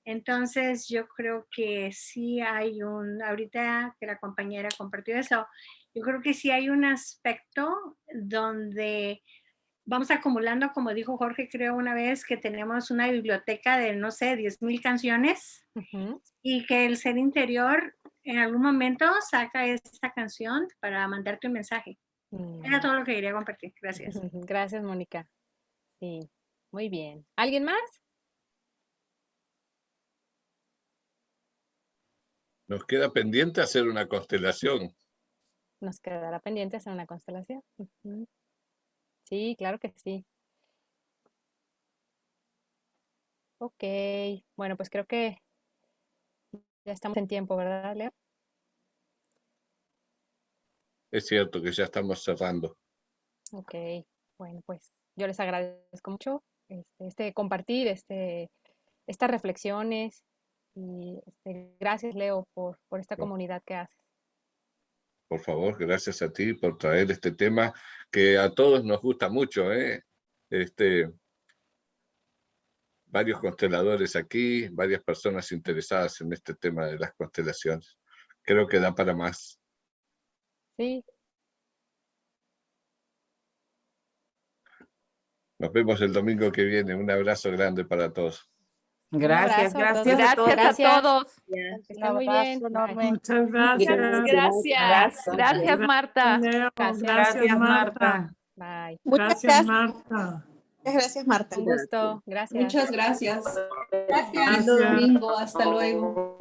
Entonces yo creo que sí hay ahorita que la compañera compartió eso, yo creo que sí hay un aspecto donde vamos acumulando, como dijo Jorge, creo una vez, que tenemos una biblioteca de, no sé, 10,000 canciones y que el ser interior en algún momento saca esta canción para mandarte un mensaje. Era todo lo que quería compartir. Gracias. Gracias, Mónica. Sí, muy bien. ¿Alguien más? Nos queda pendiente hacer una constelación. Nos quedará pendiente hacer una constelación. Sí, claro que sí. Ok, bueno, pues creo que ya estamos en tiempo, ¿verdad, Leo? es cierto que ya estamos cerrando. Ok, bueno, pues yo les agradezco mucho compartir estas reflexiones y gracias, Leo, por esta comunidad que haces. Por favor, gracias a ti por traer este tema que a todos nos gusta mucho, ¿eh? Varios consteladores aquí, varias personas interesadas en este tema de las constelaciones. Creo que da para más. Sí. Nos vemos el domingo que viene. Un abrazo grande para todos. Gracias, abrazo a gracias a todos. Gracias a todos. Que estén muy bien. Bye. Muchas gracias. Gracias, Marta. Leo. Gracias. Gracias, Marta. Bye. Gracias, Marta. Muchas gracias, Marta. Un gusto. Gracias. Muchas gracias. Gracias. Lindo domingo. Hasta luego.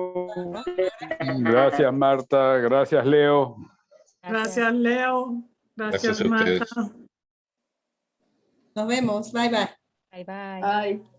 Gracias, Marta. Gracias, Leo. Gracias, Leo. Gracias Gracias, a ustedes. Marta. Nos vemos. Bye, bye. Bye, bye. Bye.